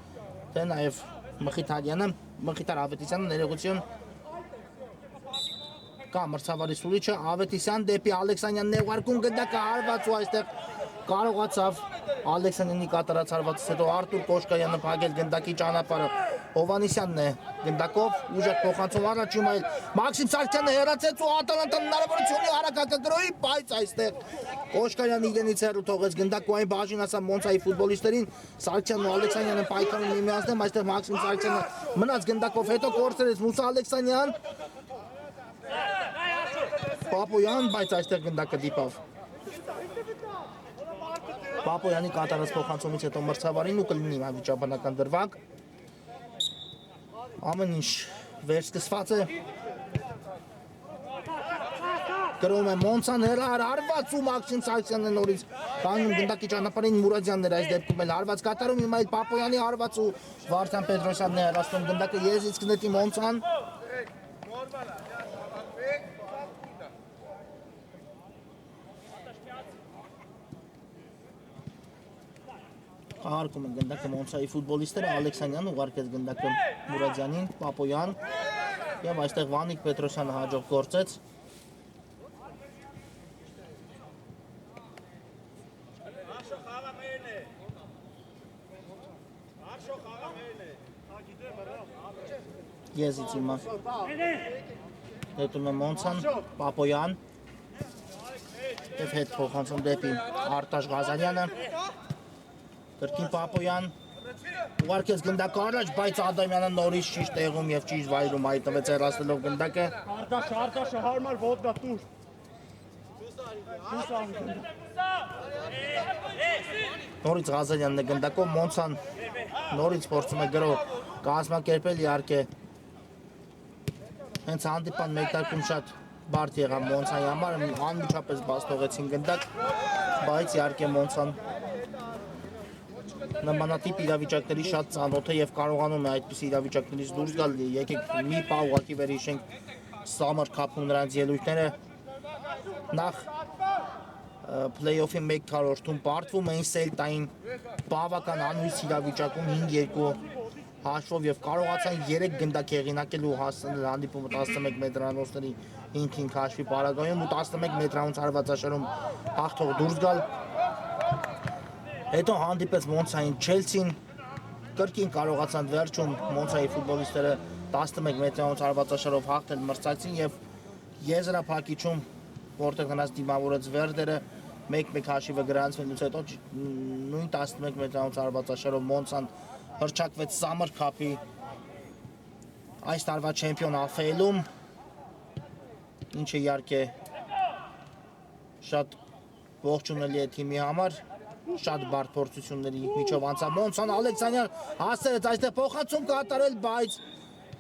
թե նաեւ Մխիթարյանը, Մխիթար Ավետիսյանը ներողություն կա մրցավարի սուրիչը, Ավետիսյան դեպի Ալեքսանյանն է ուղարկում գնդակը հարված ու այստեղ կարողացավ Ալեքսանյանի կատարած հարվածից հետո Արտուր Կոշկարյանը փակել գնդակի ճանապարհը։ Հովհաննիսյանն է գնդակով, ուժեղ փոխանցում առաջում այլ Մաքսիմ Սարգսյանը հեռացեց ու Ատալանտան հնարավորություն ունի արագակագրոյի, բայց այստեղ Կոշկարյանը իրենից հեռու թողեց գնդակը ու այն բաժին ասա Մոնցայի ֆուտբոլիստերին, Սարգսյանն ու Ալեքսանյանը պայքարում միմյանց դեմ, այստեղ Մաքսիմ Սարգսյանը մնաց գնդակով, հետո կորցրեց Մուսա Ալեքսանյան, Պապոյան, բայց այստեղ գնդակը դիպավ Պապոյանի կատարած փոխանցումից հետո մրցավարին ու կլինի վիճաբանական դրվագ։ Ամեն ինչ վերսկսված է։ Գրում է Մոնցան հարված ու Մաքսիմ Սարգսյանն է նորից կանգնում գնդակի ճանապարհին Մուրադյանն էր այս դեպքում էլ հարված կատարում, հիմա էլ Պապոյանի հարված ու Վարդան Պետրոսյանն է հեռացնում գնդակը եզից կնետի Մոնցան։ Հարկում են գնդակը Մոնցայի ֆուտբոլիստերը, Ալեքսանյան ուղարկեց գնդակը Մուրադյանին, Պապոյան եւ այստեղ Վանիկ Պետրոսյանը հաջող գործեց։ Եզից հիմա դետում է Մոնցան, Պապոյան և հետ փոխանցում դեպի Արտաշ Ղազարյանը կրկին Պապոյան ուղարկեց գնդակը առաջ, բայց Ադամյանը նորից ճիշտ տեղում և ճիշտ վայրում հայտնվեց հեռացնելով գնդակը Արտաշը հարմար ոդկա տուր Նորից Ղազարյանն է գնդակով, Մոնցան նորից փորձում է գրո կազմակերպել իհարկե հենց հանդիպան մեկտարկում շատ բարդ եղավ Մոնցայի համար, անմիջապես բաց թողեցին գնդակ, բայց իհարկե Մոնցան նմանատիպ իրավիճակների շատ ծանոթ է և կարողանում է այդպիսի իրավիճակներից դուրս գալ, եկեք մի պահ ուղղակի վերհիշենք Summer Cup-ում նրանց ելույթները նախ Play-off-ի 1/4-ում պարտվում էին Սելտային բավական անհույս իրավիճակում 5-2 հաշվով և կարողացան 3 գնդակ հեղինակել ու հասնել հանդիպումը 11 մետրանոցների 5-5 հաշվի պարագայում ու 11 մետրանոց հարվածաշարում հաղթող դուրս գալ հետո հանդիպեց Մոնցային Չելսին կրկին կարողացան վերջում Մոնցայի ֆուտբոլիստները 11 մետրանոց հարվածաշարով հաղթել մրցակցին և եզրափակիչում որտեղ նրանց դիմավորեց Վերդերը 1-1 հաշիվը գրանցվելուց հետո նույն 11 մետրանոց հարվածաշարով Մոնցան հռչակվեց Summer Cup-ի այս տարվա չեմպիոն ԱՖԵ-ում ինչը իհարկե շատ ողջունելի է թիմի համար շատ բարդ փորձությունների միջով անցավ Մոնցան Ալեքսանյան հասցրեց այստեղ փոխանցում կատարել բայց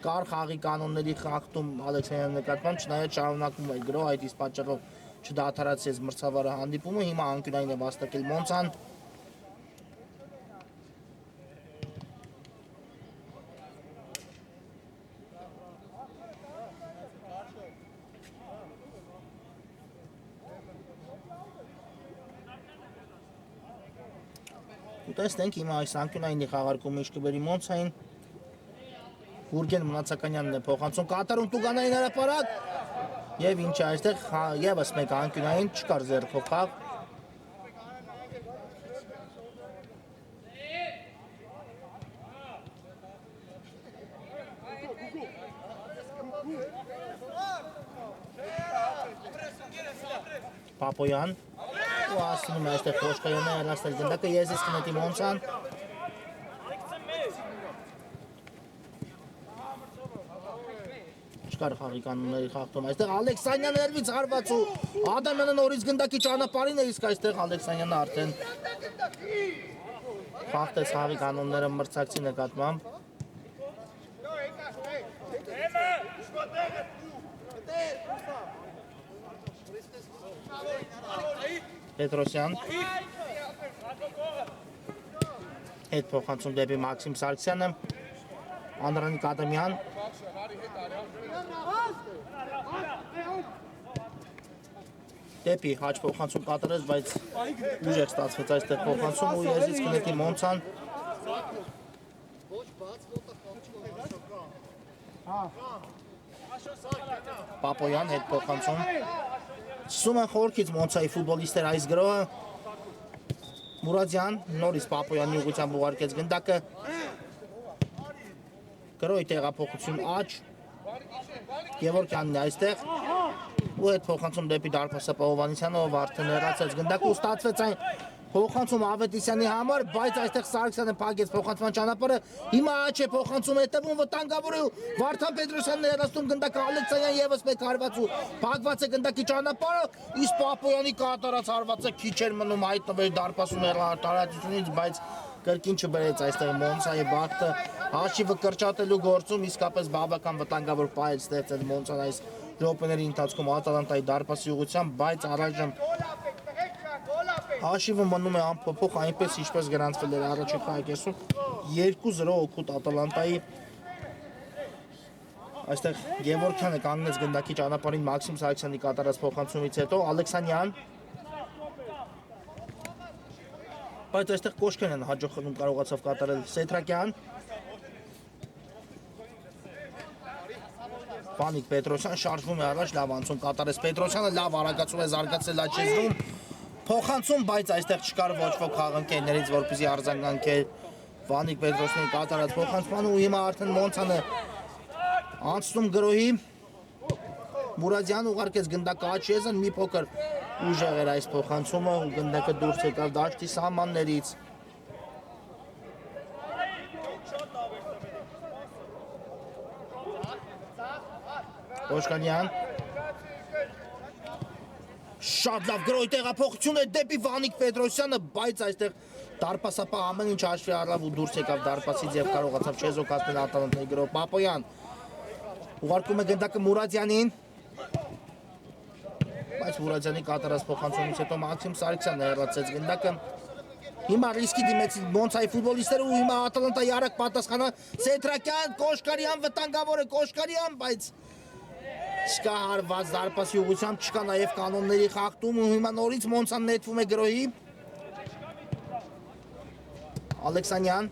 կար խաղի կանոնների խախտում Ալեքսանյանի նկատմամբ չնայած շարունակում է գրո այդ իսկ պատճառով չդադարեցրեց մրցավարը հանդիպումը հիմա անկյունային է վաստակել Մոնցան Տեսնենք հիմա այս անկյունայինի խաղարկումը ինչ կբերի Մոնցային Գուրգեն Մնացականյանն է փոխանցում կատարում Տուգանային հրապարակ և ինչ է այստեղ ևս մեկ անկյունային չկար ձեռքով խաղ Պապոյան ու ասնում է այստեղ Խոշկայանը հեռացնել գնդակը եզից կնետի Մոնցան չկար խաղի կանոնների խախտում այստեղ Ալեքսանյանը ներվից հարված ու Ադամյանը նորից գնդակի ճանապարհին է իսկ այստեղ Ալեքսանյանը արդեն խախտեց խաղի կանոնները մրցակցի նկատմամբ Պետրոսյան հետ փոխանցում դեպի Մաքսիմ Սարգսյանը Անդրանիկ Ադամյան դեպի հաչ փոխանցում կատարեց, բայց ուժեղ ստացվեց այստեղ փոխանցում ու եզից կնետի Մոնցան Պապոյան հետ փոխանցում Սկսում են խորքից Մոնցայի ֆուտբոլիստեր այս գրոհը Մուրադյան նորից Պապոյանի ուղղությամբ ուղարկեց գնդակը գրոհի տեղափոխություն աջ Գևորգյանն է այստեղ ու հետ փոխանցում դեպի դարպասապահ Հովհաննիսյանը ով արդեն հեռացեց գնդակը ու ստացվեց այն փոխանցում Ավետիսյանի համար բայց այստեղ Սարգսյանը փակեց փոխանցման ճանապարհը հիմա աջ է փոխանցում հետևում վտանգավոր է Վարդան Պետրոսյանն է հեռացնում գնդակը Ալեքսանյան եւս մեկ հարված ու փակված է գնդակի ճանապարհը իսկ Պապոյանի կատարած հարվածը քիչ էր մնում հայտնվել դարպասում տարածությունից բայց կրկին չբերեց այստեղ Մոնցայի բախտը հաշիվը կրճատելու գործում իսկապես բավական վտանգավոր պահ է ստեղծել Մոնցան այս րոպեների ընթացքում Ատալանտայի դարպասի ուղղությամբ բայց առայժմ հաշիվը մնում է անփոփոխ այնպես ինչպես գրանցվել էր առաջին խաղակեսում 2-0 օգուտ Ատալանտայի այստեղ Գևորգյանը կանգնեց գնդակի ճանապարհին Մաքսիմ Սարգսյանի կատարած փոխանցումից հետո Ալեքսանյան բայց այստեղ Կոշկյանն հաջող խմբում կարողացավ կատարել Սեթրակյան Վանիկ Պետրոսյան շարժվում է առաջ լավ անցում կատարեց Պետրոսյանը լավ արագացում է զարգացել աչեզրում փոխանցում բայց այստեղ չկար ոչ ոք խաղընկերներից որպեսզի արձագանքեր Վանիկ Պետրոսյանի կատարած փոխանցմանը ու հիմա արդեն Մոնցանը Անցնում գրոհի Մուրադյան ուղարկեց գնդակը աչեզն մի փոքր ուժեղ էր այս փոխանցումը ու գնդակը դուրս եկավ դաշտի սահմաններից Օշկանյան Շատ լավ գրոհի տեղափոխություն է դեպի Վանիկ Պետրոսյանը, բայց այստեղ դարպասապահ ամեն ինչ հաշվի առավ ու դուրս եկավ դարպասից եւ կարողացավ չեզոքացնել Ատալանտայի գրոհ Պապոյան ուղարկում է գնդակը Մուրադյանին բայց Մուրադյանի կատարած փոխանցումից հետո Մաքսիմ Սարգսյանը հեռացեց գնդակը հիմա ռիսկի դիմեցին Մոնցայի ֆուտբոլիստները ու հիմա Ատալանտայի արագ պատասխանը Սեթրակյան Կոշկարյան վտանգավոր է Կոշկարյան բայց Չկա հարված դարպասի ուղղությամբ, չկա նաև կանոնների խախտում ու հիմա նորից Մոնցան նետվում է գրոհի Ալեքսանյան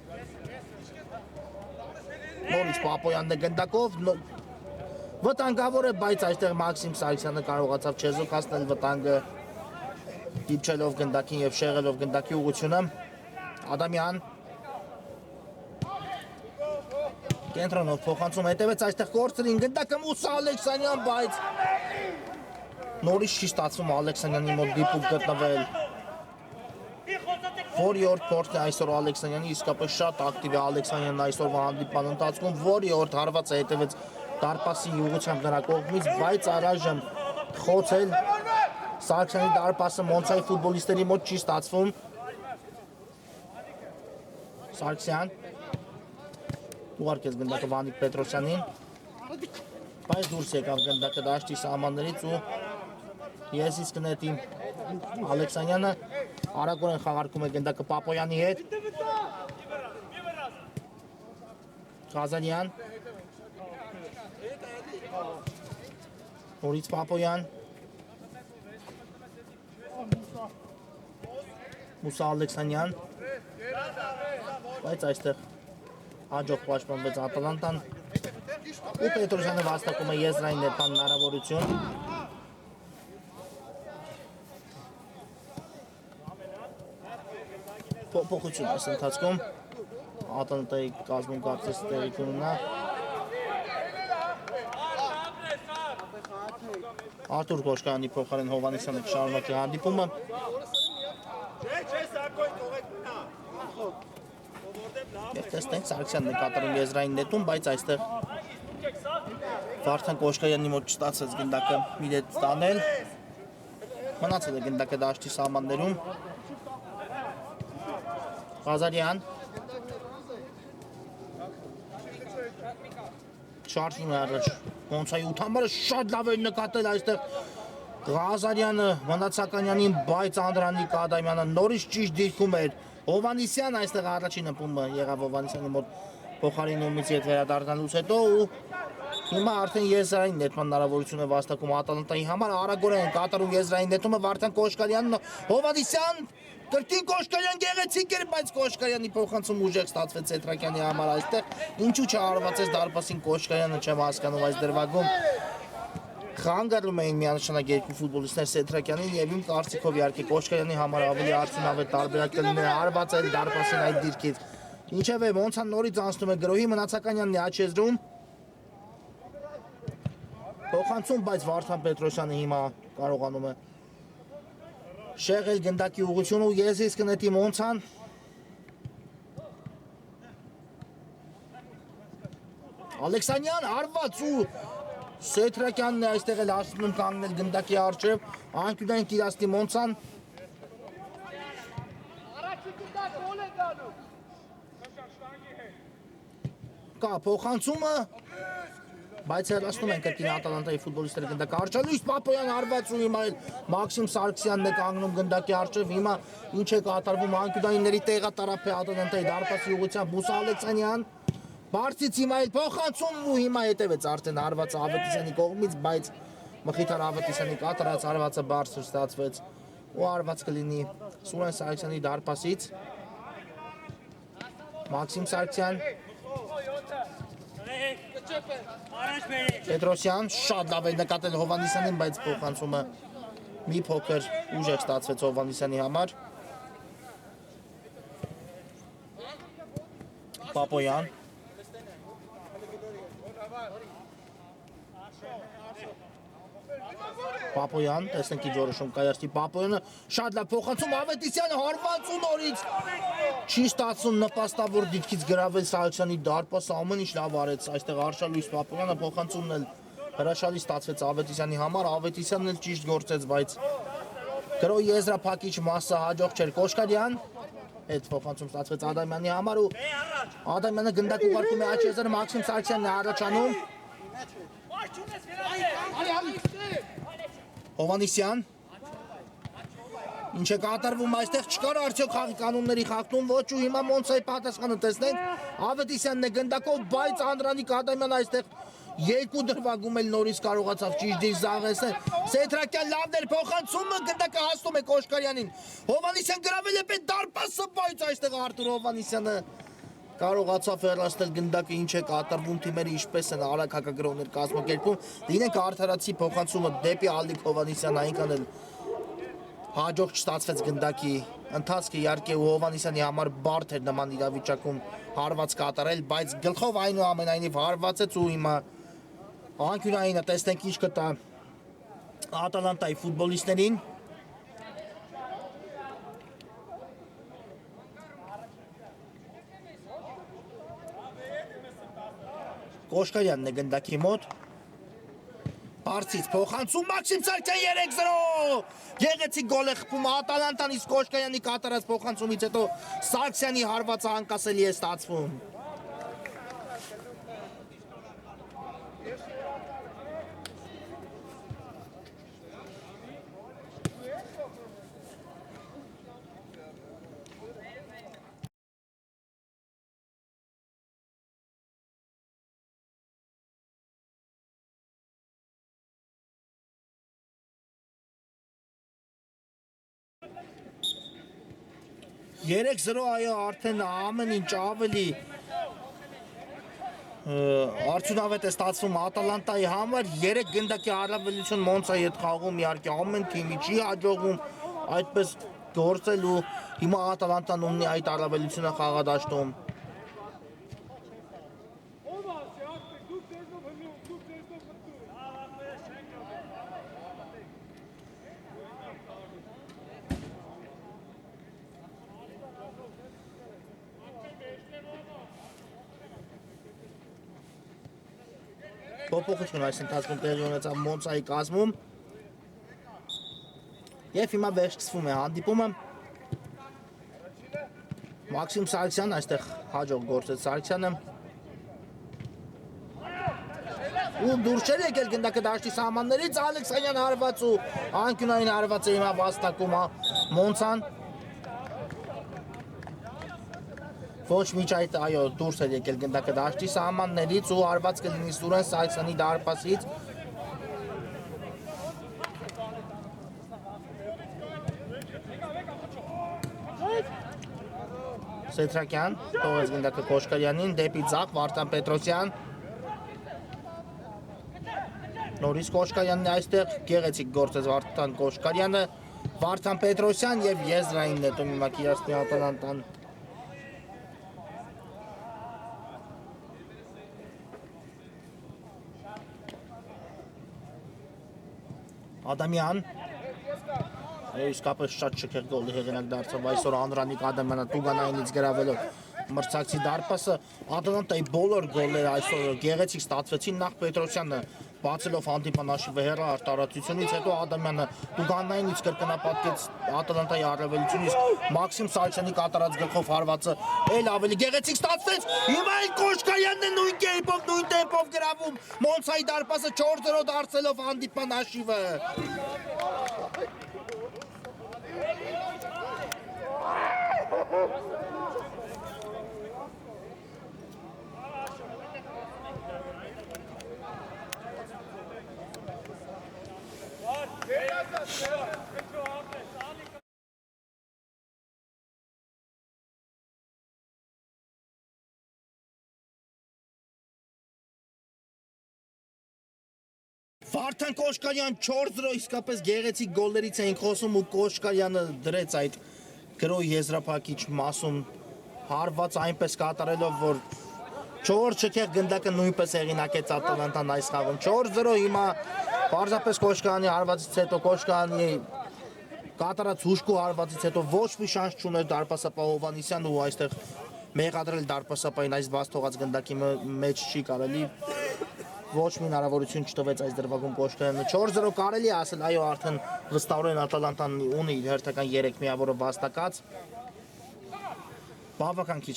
Նորից Պապոյանն է գնդակով Վտանգավոր է, բայց այստեղ Մաքսիմ Սարգսյանը կարողացավ չեզոքացնել վտանգը դիպչելով գնդակին և շեղելով գնդակի ուղղությունը Ադամյան Կենտրոնով փոխանցում հետևեց այստեղ կորցրին գնդակը Մուսա Ալեքսանյան, բայց նորից չի ստացվում Ալեքսանյանի մոտ դիպուկ գտնվել Որիորդ փորձն է այսօր Ալեքսանյանի իսկապես շատ ակտիվ է Ալեքսանյանն այսօրվա հանդիպման ընթացքում Որիորդ հարվածը հետևեց դարպասի ուղղությամբ նրա կողմից, բայց առայժմ խոցել Սարգսյանի դարպասը Մոնցայի ֆուտբոլիստերի մոտ չի ստացվում Սարգսյան Ուղարկեց գնդակը Վանիկ Պետրոսյանին, բայց դուրս եկավ գնդակը դաշտի սահմաններից ու եզից կնետի Ալեքսանյանը արագորեն խաղարկում է գնդակը Պապոյանի հետ Ղազարյան Նորից Պապոյան Մուսա Ալեքսանյան բայց այստեղ Հաջող պաշտպանվեց Ատալանտան ու Պետրոսյանը վաստակում է եզրային նետման հնարավորություն Փոփոխություն այս ընթացքում Ատալանտայի կազմում կարծես տեղի կունենա Արտուր Կոշկարյանի փոխարեն Հովհաննիսյանը կշարունակի հանդիպումը Եվ տեսնենք Սարգսյանն է կատարում եզրային նետում, բայց այստեղ Վարդան Կոշկարյանի մոտ չստացեց գնդակը իր հետ տանել Մնացել է գնդակը դաշտի սահմաններում Ղազարյան Շարժվում է առաջ Մոնցայի ութամարը շատ լավ է նկատել այստեղ Ղազարյանը Մնացականյանին, բայց Անդրանիկ Ադամյանը նորից ճիշտ դիրքում էր Հովհաննիսյան այստեղ առաջին ըմբումը եղավ Հովհաննիսյանի մոտ փոխարինումից հետ վերադառնալուց հետո ու հիմա արդեն եզրային նետման հնարավորություն է վաստակում Ատալանտայի համար արագորեն կատարում եզրային նետումը Վարդան Կոշկարյանն Հովհաննիսյան կրկին Կոշկարյան գեղեցիկ էր բայց Կոշկարյանի փոխանցում ուժեղ ստացվեց Սեթրակյանի համար այստեղ ինչու չհարվածեց դարպասին Կոշկարյանը չեմ հասկանում այս դրվագում Խանգարում էին միանշանակ երկու ֆուտբոլիստներ Սեթրակյանին եւ իմ կարծիքով իհարկե Կոշկարյանի համար ավելի արդյունավետ տարբերակ կլիներ հարվածել դարպասին այդ դիրքից Ինչևէ Մոնցան նորից անցնում է գրոհի Մնացականյանն է աչեզրում Փոխանցում, բայց Վարդան Պետրոսյանը հիմա կարողանում է շեղել գնդակի ուղղությունը ու եզրից կնետի Մոնցան Ալեքսանյան հարված ու Սեթրակյանն է այստեղ էլ հասնում կանգնել գնդակի առջև անկյունային կիրասնի Մոնցան Կա փոխանցումը բայց հեռացնում են կրկին Ատալանտայի ֆուտբոլիստները գնդակի առջև Լույս Պապոյան հարված ու հիմա էլ Մաքսիմ Սարգսյանն է կանգնում գնդակի առջև հիմա ինչ է կատարվում անկյունայինների տեղատարափ է Ատալանտայի դարպասի ուղղությամբ Մուսա Ալեքսանյան Բարձից հիմա էլ փոխանցում ու հիմա հետևեց արդեն հարվածը Ավետիսյանի կողմից, բայց Մխիթար Ավետիսյանի կատարած հարվածը բարձր ստացվեց ու հարված կլինի Սուրեն Սարգսյանի դարպասից Մաքսիմ Սարգսյան Պետրոսյան շատ լավ է նկատել Հովհաննիսյանին, բայց փոխանցումը մի փոքր ուժեղ ստացվեց Հովհաննիսյանի համար Պապոյան Պապոյան, տեսնենք ինչ որոշում կայացնի Պապոյանը, շատ լավ փոխանցում Ավետիսյանը հարվածում նորից չի ստացվում նպաստավոր դիրքից գրավել Սահակյանի դարպասը, ամեն ինչ լավ արեց, այստեղ Արշալույս Պապոյանը փոխանցումն էլ հրաշալի ստացվեց Ավետիսյանի համար, Ավետիսյանն էլ ճիշտ գործեց, բայց գրոյի եզրափակիչ մասը հաջող չէր Կոշկարյան, այդ փոխանցում ստացվեց Ադամյանի համար ու Ադամյանը գնդակ ուղարկում է աջ եզրը Մաքսիմ Սարգսյանն է առաջանում Հովանիսյան Ինչ է կատարվում այստեղ չկար արդյոք խաղի կանոնների խախտում ոչ ու հիմա Մոնցայի պատասխանը տեսնենք Ավետիսյանն է գնդակով բայց Անդրանիկ Ադամյանը այստեղ երկու դրվագում էլ նորից կարողացավ ճիշտ դիր զաղեցնել Սեթրակյան լավն էր փոխանցումը գնդակը հասնում է Կոշկարյանին Հովանիսյան գրավել է պետ դարպասը բայց այստեղ Արտուր Հովանիսյանը կարողացավ հեռացնել գնդակը ինչ է կատարվում թիմերը ինչպես են արագ հակագրողներ կազմակերպում դինենք արդարացի փոխանցումը դեպի Ալիկ Հովանիսյան այնքան էլ հաջող չստացվեց գնդակի ընթացքը իհարկե Հովանիսյանի համար բարդ էր նման իրավիճակում հարված կատարել բայց գլխով այնուամենայնիվ հարվածեց ու հիմա անկյունայինը տեսնենք ինչ կտա Ատալանտայի ֆուտբոլիստներին Կոշկարյանն է գնդակի մոտ Պարցից փոխանցում Մաքսիմ Սարգսյան 3-0 Գեղեցիկ գոլ է խփում Ատալանտան իսկ Կոշկարյանի կատարած փոխանցումից հետո Սարգսյանի հարվածը անկասելի է ստացվում Երեք 0 այո արդեն ամեն ինչ ավելի արդյունավետ է ստացվում Ատալանտայի համար 3 գնդակի առավելություն Մոնցայի հետ խաղում իհարկե ամեն թիմի չի հաջողվում այդպես գործել ու հիմա Ատալանտան ունի այդ առավելությունը խաղադաշտում Փոփոխություն այս ընթացքում տեղի ունեցավ Մոնցայի կազմում Եվ հիմա վերջացվում է հանդիպումը Մաքսիմ Սարգսյան այստեղ հաջող գործեց Սարգսյանը ու դուրս չէր եկել գնդակը դաշտի սահմաններից Ալեքսանյան հարված ու անկյունային հարված է հիմա վաստակում Մոնցան Ոչ միջ այդ այո դուրս էր եկել գնդակը դաշտի սահմաններից ու հարված կլինի Սուրեն Սարգսյանի դարպասից Սեթրակյան թողեց գնդակը Կոշկարյանին դեպի ձախ Վարդան Պետրոսյան Նորից Կոշկարյանն է այստեղ գեղեցիկ գործեց Վարդան Կոշկարյանը Վարդան Պետրոսյան եւ եզրային նետում հիմա կիրացնի Ատալանտան Ադամյան իսկապես շատ շքեղ գոլի հեղինակ դարձավ այսօր Անդրանիկ Ադամյանը Տուգանայինից գրավելով մրցակցի դարպասը Ատալանտայի բոլոր գոլերը այսօր գեղեցիկ ստացվեցին նախ Պետրոսյանը բացելով հանդիպան հաշիվը հեռահար տարածությունից հետո Ադամյանը Տուգանայինից կրկնապատկեց Ատալանտայի առավելությունից Մաքսիմ Սարգսյանի կատարած գլխով հարվածը էլ ավելի գեղեցիկ ստացվեց հիմա էլ Կոշկարյանն է նույն կերպով նույն տեմպով գրավում Մոնցայի դարպասը 4-0 դարձելով հանդիպան հաշիվը Վարդան Կոշկարյան 4-0 իսկապես գեղեցիկ գոլներից էին խոսում ու Կոշկարյանը դրեց այդ գրոյի եզրափակիչ մասում հարված այնպես կատարելով որ 4 շքեղ գնդակը նույնպես հեղինակեց Ատալանտան այս խաղում 4-0 հիմա Պարզապես Կոշկայանի հարվածից հետո Կոշկայանի կատարած հուշկու հարվածից հետո ոչ մի շանս չուներ դարպասապահ Հովհաննիսյանը ու այստեղ մեղադրել դարպասապահին այս բաց թողած գնդակի մեջ չի կարելի ոչ մի հնարավորություն չտվեց այս դրվագում Կոշկայանը 4-0 կարելի է ասել այո արդեն վստահորեն Ատալանտան ունի իր հերթական 3 միավորը վաստակած բավական քիչ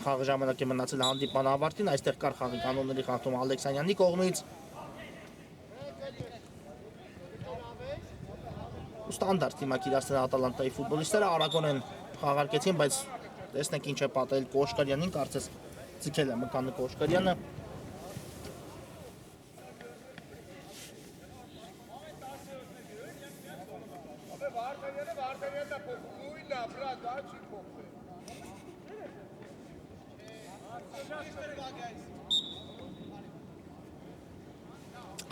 խաղի ժամանակ է մնացել հանդիպման ավարտին այստեղ կար խաղի կանոնների խախտում Ալեքսանյանի կողմից ստանդարտ դիմակ իրացնել Ատալանտայի ֆուտբոլիստները արագորեն խաղարկեցին բայց տեսնենք ինչ է պատահել Կոշկարյանին կարծես ձգել է մկանը Կոշկարյանը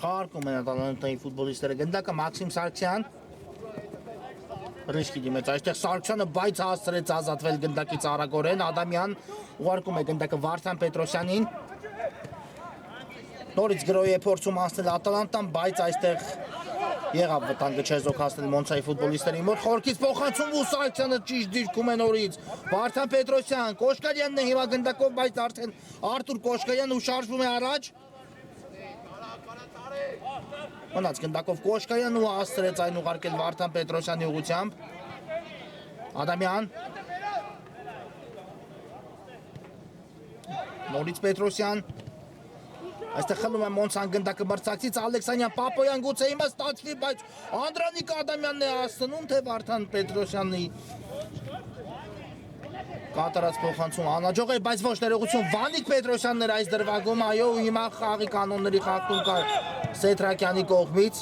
Խաղարկում են Ատալանտայի ֆուտբոլիստները գնդակը Մաքսիմ Սարգսյան Ռիսկի դիմեց այստեղ Սարգսյանը բայց հասցրեց ազատվել գնդակից արագորեն Ադամյան ուղարկում է գնդակը Վարդան Պետրոսյանին նորից գրոյի է փորձում անցնել Ատալանտան բայց այստեղ եղավ վտանգը չեզոք հասնել Մոնցայի ֆուտբոլիստերի մոտ խորքից փոխանցում ու Սարգսյանը ճիշտ դիրքում է նորից Վարդան Պետրոսյան Կոշկարյանն է հիմա գնդակով բայց արդեն Արթուր Կոշկարյանը ու շարժվում է առաջ Մնաց գնդակով Կոշկարյանն ու հասցրեց այն ուղարկել Վարդան Պետրոսյանի ուղղությամբ Ադամյան Նորից Պետրոսյան Այստեղ խլում է Մոնցան գնդակը մրցակցից Ալեքսանյան Պապոյան գուցե հիմա ստացվի բայց Անդրանիկ Ադամյանն է հասցնում թե Վարդան Պետրոսյանի կատարած փոխանցում անհաջող է բայց ոչ ներողություն Վանիկ Պետրոսյանն էր այս դրվագում այո հիմա խաղի կանոնների խախտում կար Սեթրակյանի կողմից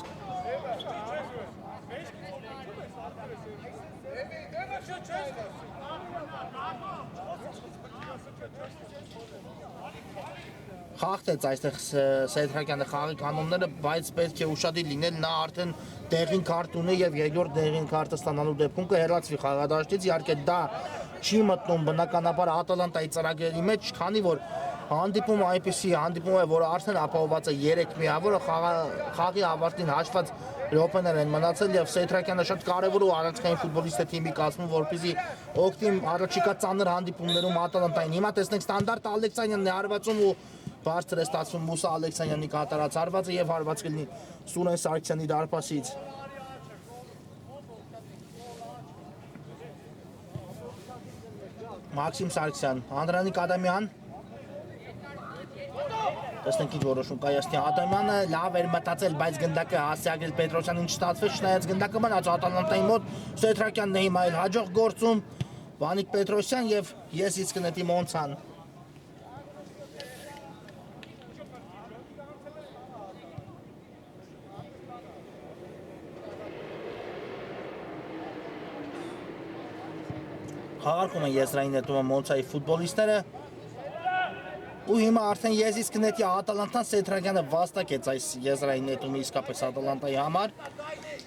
Խախտեց այստեղ Սեթրակյանը խաղի կանոնները, բայց պետք է ուշադիր լինել, նա արդեն դեղին քարտ ունի եւ երկրորդ դեղին քարտը ստանալու դեպքում կհեռացվի խաղադաշտից, իհարկե դա չի մտնում բնականաբար Ատալանտայի ծրագրերի մեջ, քանի որ հանդիպումը այնպեսի հանդիպում է, որը արդեն ապահովված է 3 միավորը խաղի ավարտին հաշված րոպեներ են մնացել եւ Սեթրակյանը շատ կարեւոր ու առանցքային ֆուտբոլիստ է թիմի կազմում, որպեսզի օգտի առաջիկա ծանր հանդիպումներում Ատալանտային։ Հիմա տեսնենք ստանդարտ Ալեքսանյանն է հարվածում ու բարձր է ստացվում Մուսա Ալեքսանյանի կատարած հարվածը եւ հարված կլինի Սուրեն Սարգսյանի դարպասից։ Մաքսիմ Սարգսյան, Անդրանիկ Ադամյան Տեսնենք ինչ որոշում կայացնի Ադամյանը լավ էր մտածել, բայց գնդակը հասցեագրել Պետրոսյանին չստացվեց, չնայած գնդակը մնաց Ատալանտայի մոտ, Սեթրակյանն է հիմա հաջող գործում, Վանիկ Պետրոսյան եւ ես իսկ կնետի Մոնցան։ Խաղարկում են եզրային նետումը Մոնցայի ֆուտբոլիստները ու հիմա արդեն ես իսկ նետի Ատալանտան Սեթրակյանը վաստակեց այս եզրային նետումը իսկապես Ատալանտայի համար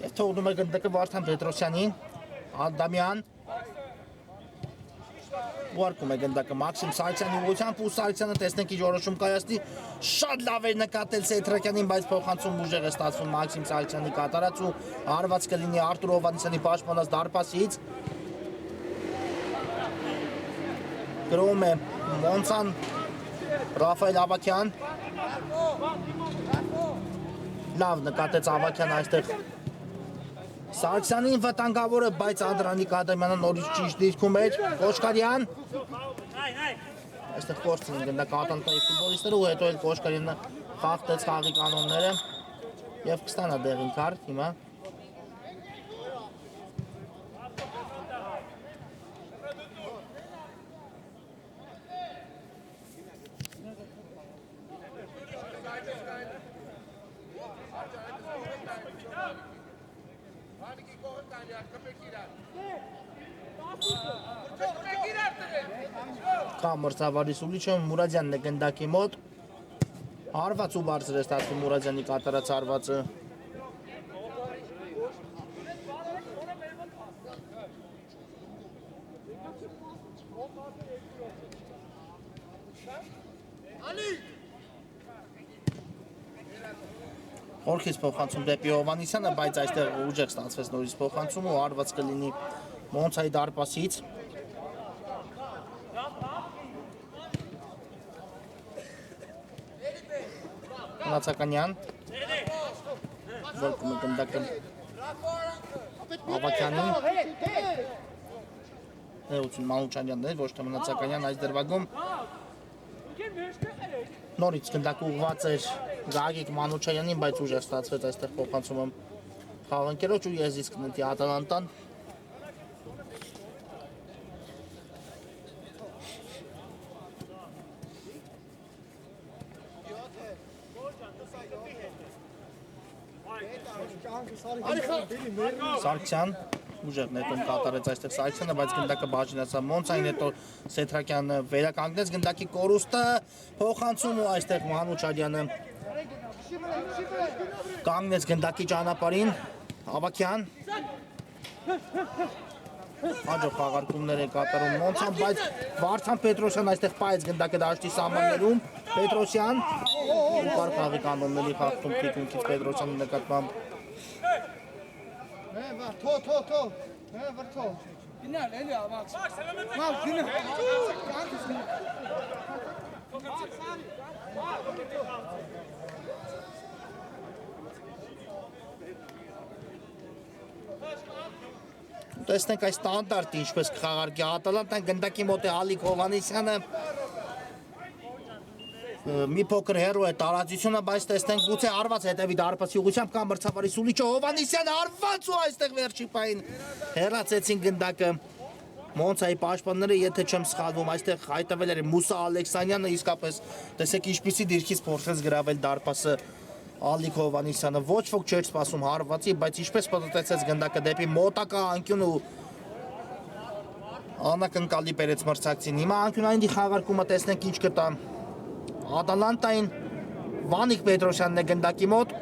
եւ թողնում է գնդակը Վարդան Պետրոսյանին Ադամյան ուղարկում է գնդակը Մաքսիմ Սարգսյանի ուղղությամբ ու Սարգսյանը տեսնենք ինչ որոշում կայացնի շատ լավ էր նկատել Սեթրակյանին բայց փոխանցում ուժեղ է ստացվում Մաքսիմ Սարգսյանի կատարած ու հարված կլինի Արթուր Հովհաննիսյանի պաշտպանած դարպասից Գրում է Մոնցան Ռաֆայել Ավակյան Լավ նկատեց Ավակյան այստեղ Սարգսյանին վտանգավոր է, բայց Անդրանիկ Ադամյանը նորից ճիշտ դիրքում էր Կոշկարյան Այստեղ կորցին գնդակ Ատալանտայի ֆուտբոլիստները ու հետո էլ Կոշկարյանը խախտեց խաղի կանոնները եւ կստանա դեղին քարտ հիմա Մրցավարի սուլիչը Մուրադյանն է գնդակի մոտ Հարված ու բարձր է ստացվում Մուրադյանի կատարած հարվածը Խորքից փոխանցում դեպի Հովանեսյանը, բայց այստեղ ուժեղ ստացվեց նորից փոխանցում ու արված կլինի Մոնցայի դարպասից։ Նացականյան Որկում է գնդակը Ավակյանին Էություն Մանուչանյանն էր, ոչ թե Մնացականյան այս դրվագում Նորից գնդակը ուղված էր Գագիկ Մանուչանյանին, բայց ուժեղ ստացվեց այստեղ փոխանցումը խաղընկերոջ ու եզից կնետի Ատալանտան Սարգսյան ուժեղ նետում կատարեց այստեղ Սարգսյանը, բայց գնդակը բաժինացավ Մոնցային, հետո Սեթրակյանը վերականգնեց գնդակի կորուստը, փոխանցում ու այստեղ Մանուչարյանը կանգնեց գնդակի ճանապարհին, Ավակյան Հաջող խաղարկումներ է կատարում Մոնցան, բայց Վարդան Պետրոսյան այստեղ պայեց գնդակը դաշտի սահմաններում, Պետրոսյան ու կարքաղի կանոնների խախտում թիկունքից Պետրոսյանի նկատմամբ Տեսնենք այս ստանդարտը ինչպես կխաղարկի Ատալանտան գնդակի մոտ է Ալիկ Հովանեսյանը մի փոքր հեռու է տարածությունը, բայց տեսնենք գուցե արված հետևի դարպասի ուղղությամբ կամ մրցավարի Սուլիչը Հովանեսյանը արված ու այստեղ վերջի պահին հեռացեցին գնդակը Մոնցայի պաշտպանները, եթե չեմ սխալվում, այստեղ հայտնվել էր Մուսա Ալեքսանյանը, իսկապես տեսեք ինչպիսի դիրքից փորձեց գրավել դարպասը Ալիկ Հովանեսյանը, ոչ ոք չէր սպասում հարվածի, բայց ինչպես պատտեցեց գնդակը դեպի մոտակա անկյուն ու անակնկալի բերեց մրցակցին։ Հիմա անկյունային խաղարկումը տեսնենք ինչ կտա Ատալանտային Վանիկ Պետրոսյանն է գնդակի մոտ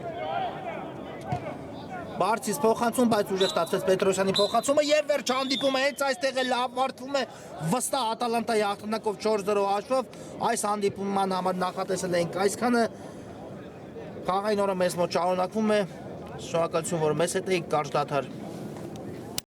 Բարձից փոխանցում, բայց ուժեղ ստացվեց Պետրոսյանի փոխանցումը եւ վերջ հանդիպումը հենց այստեղ է լավ վարտվում է վստահ Ատալանտայի հաղթանակով 4-0 հաշվով այս հանդիպման համար նախատեսել ենք այսքանը Խաղային օրը մեզ մոտ շարունակվում է շնորհակալություն որ մեզ հետ եք կարճ դադար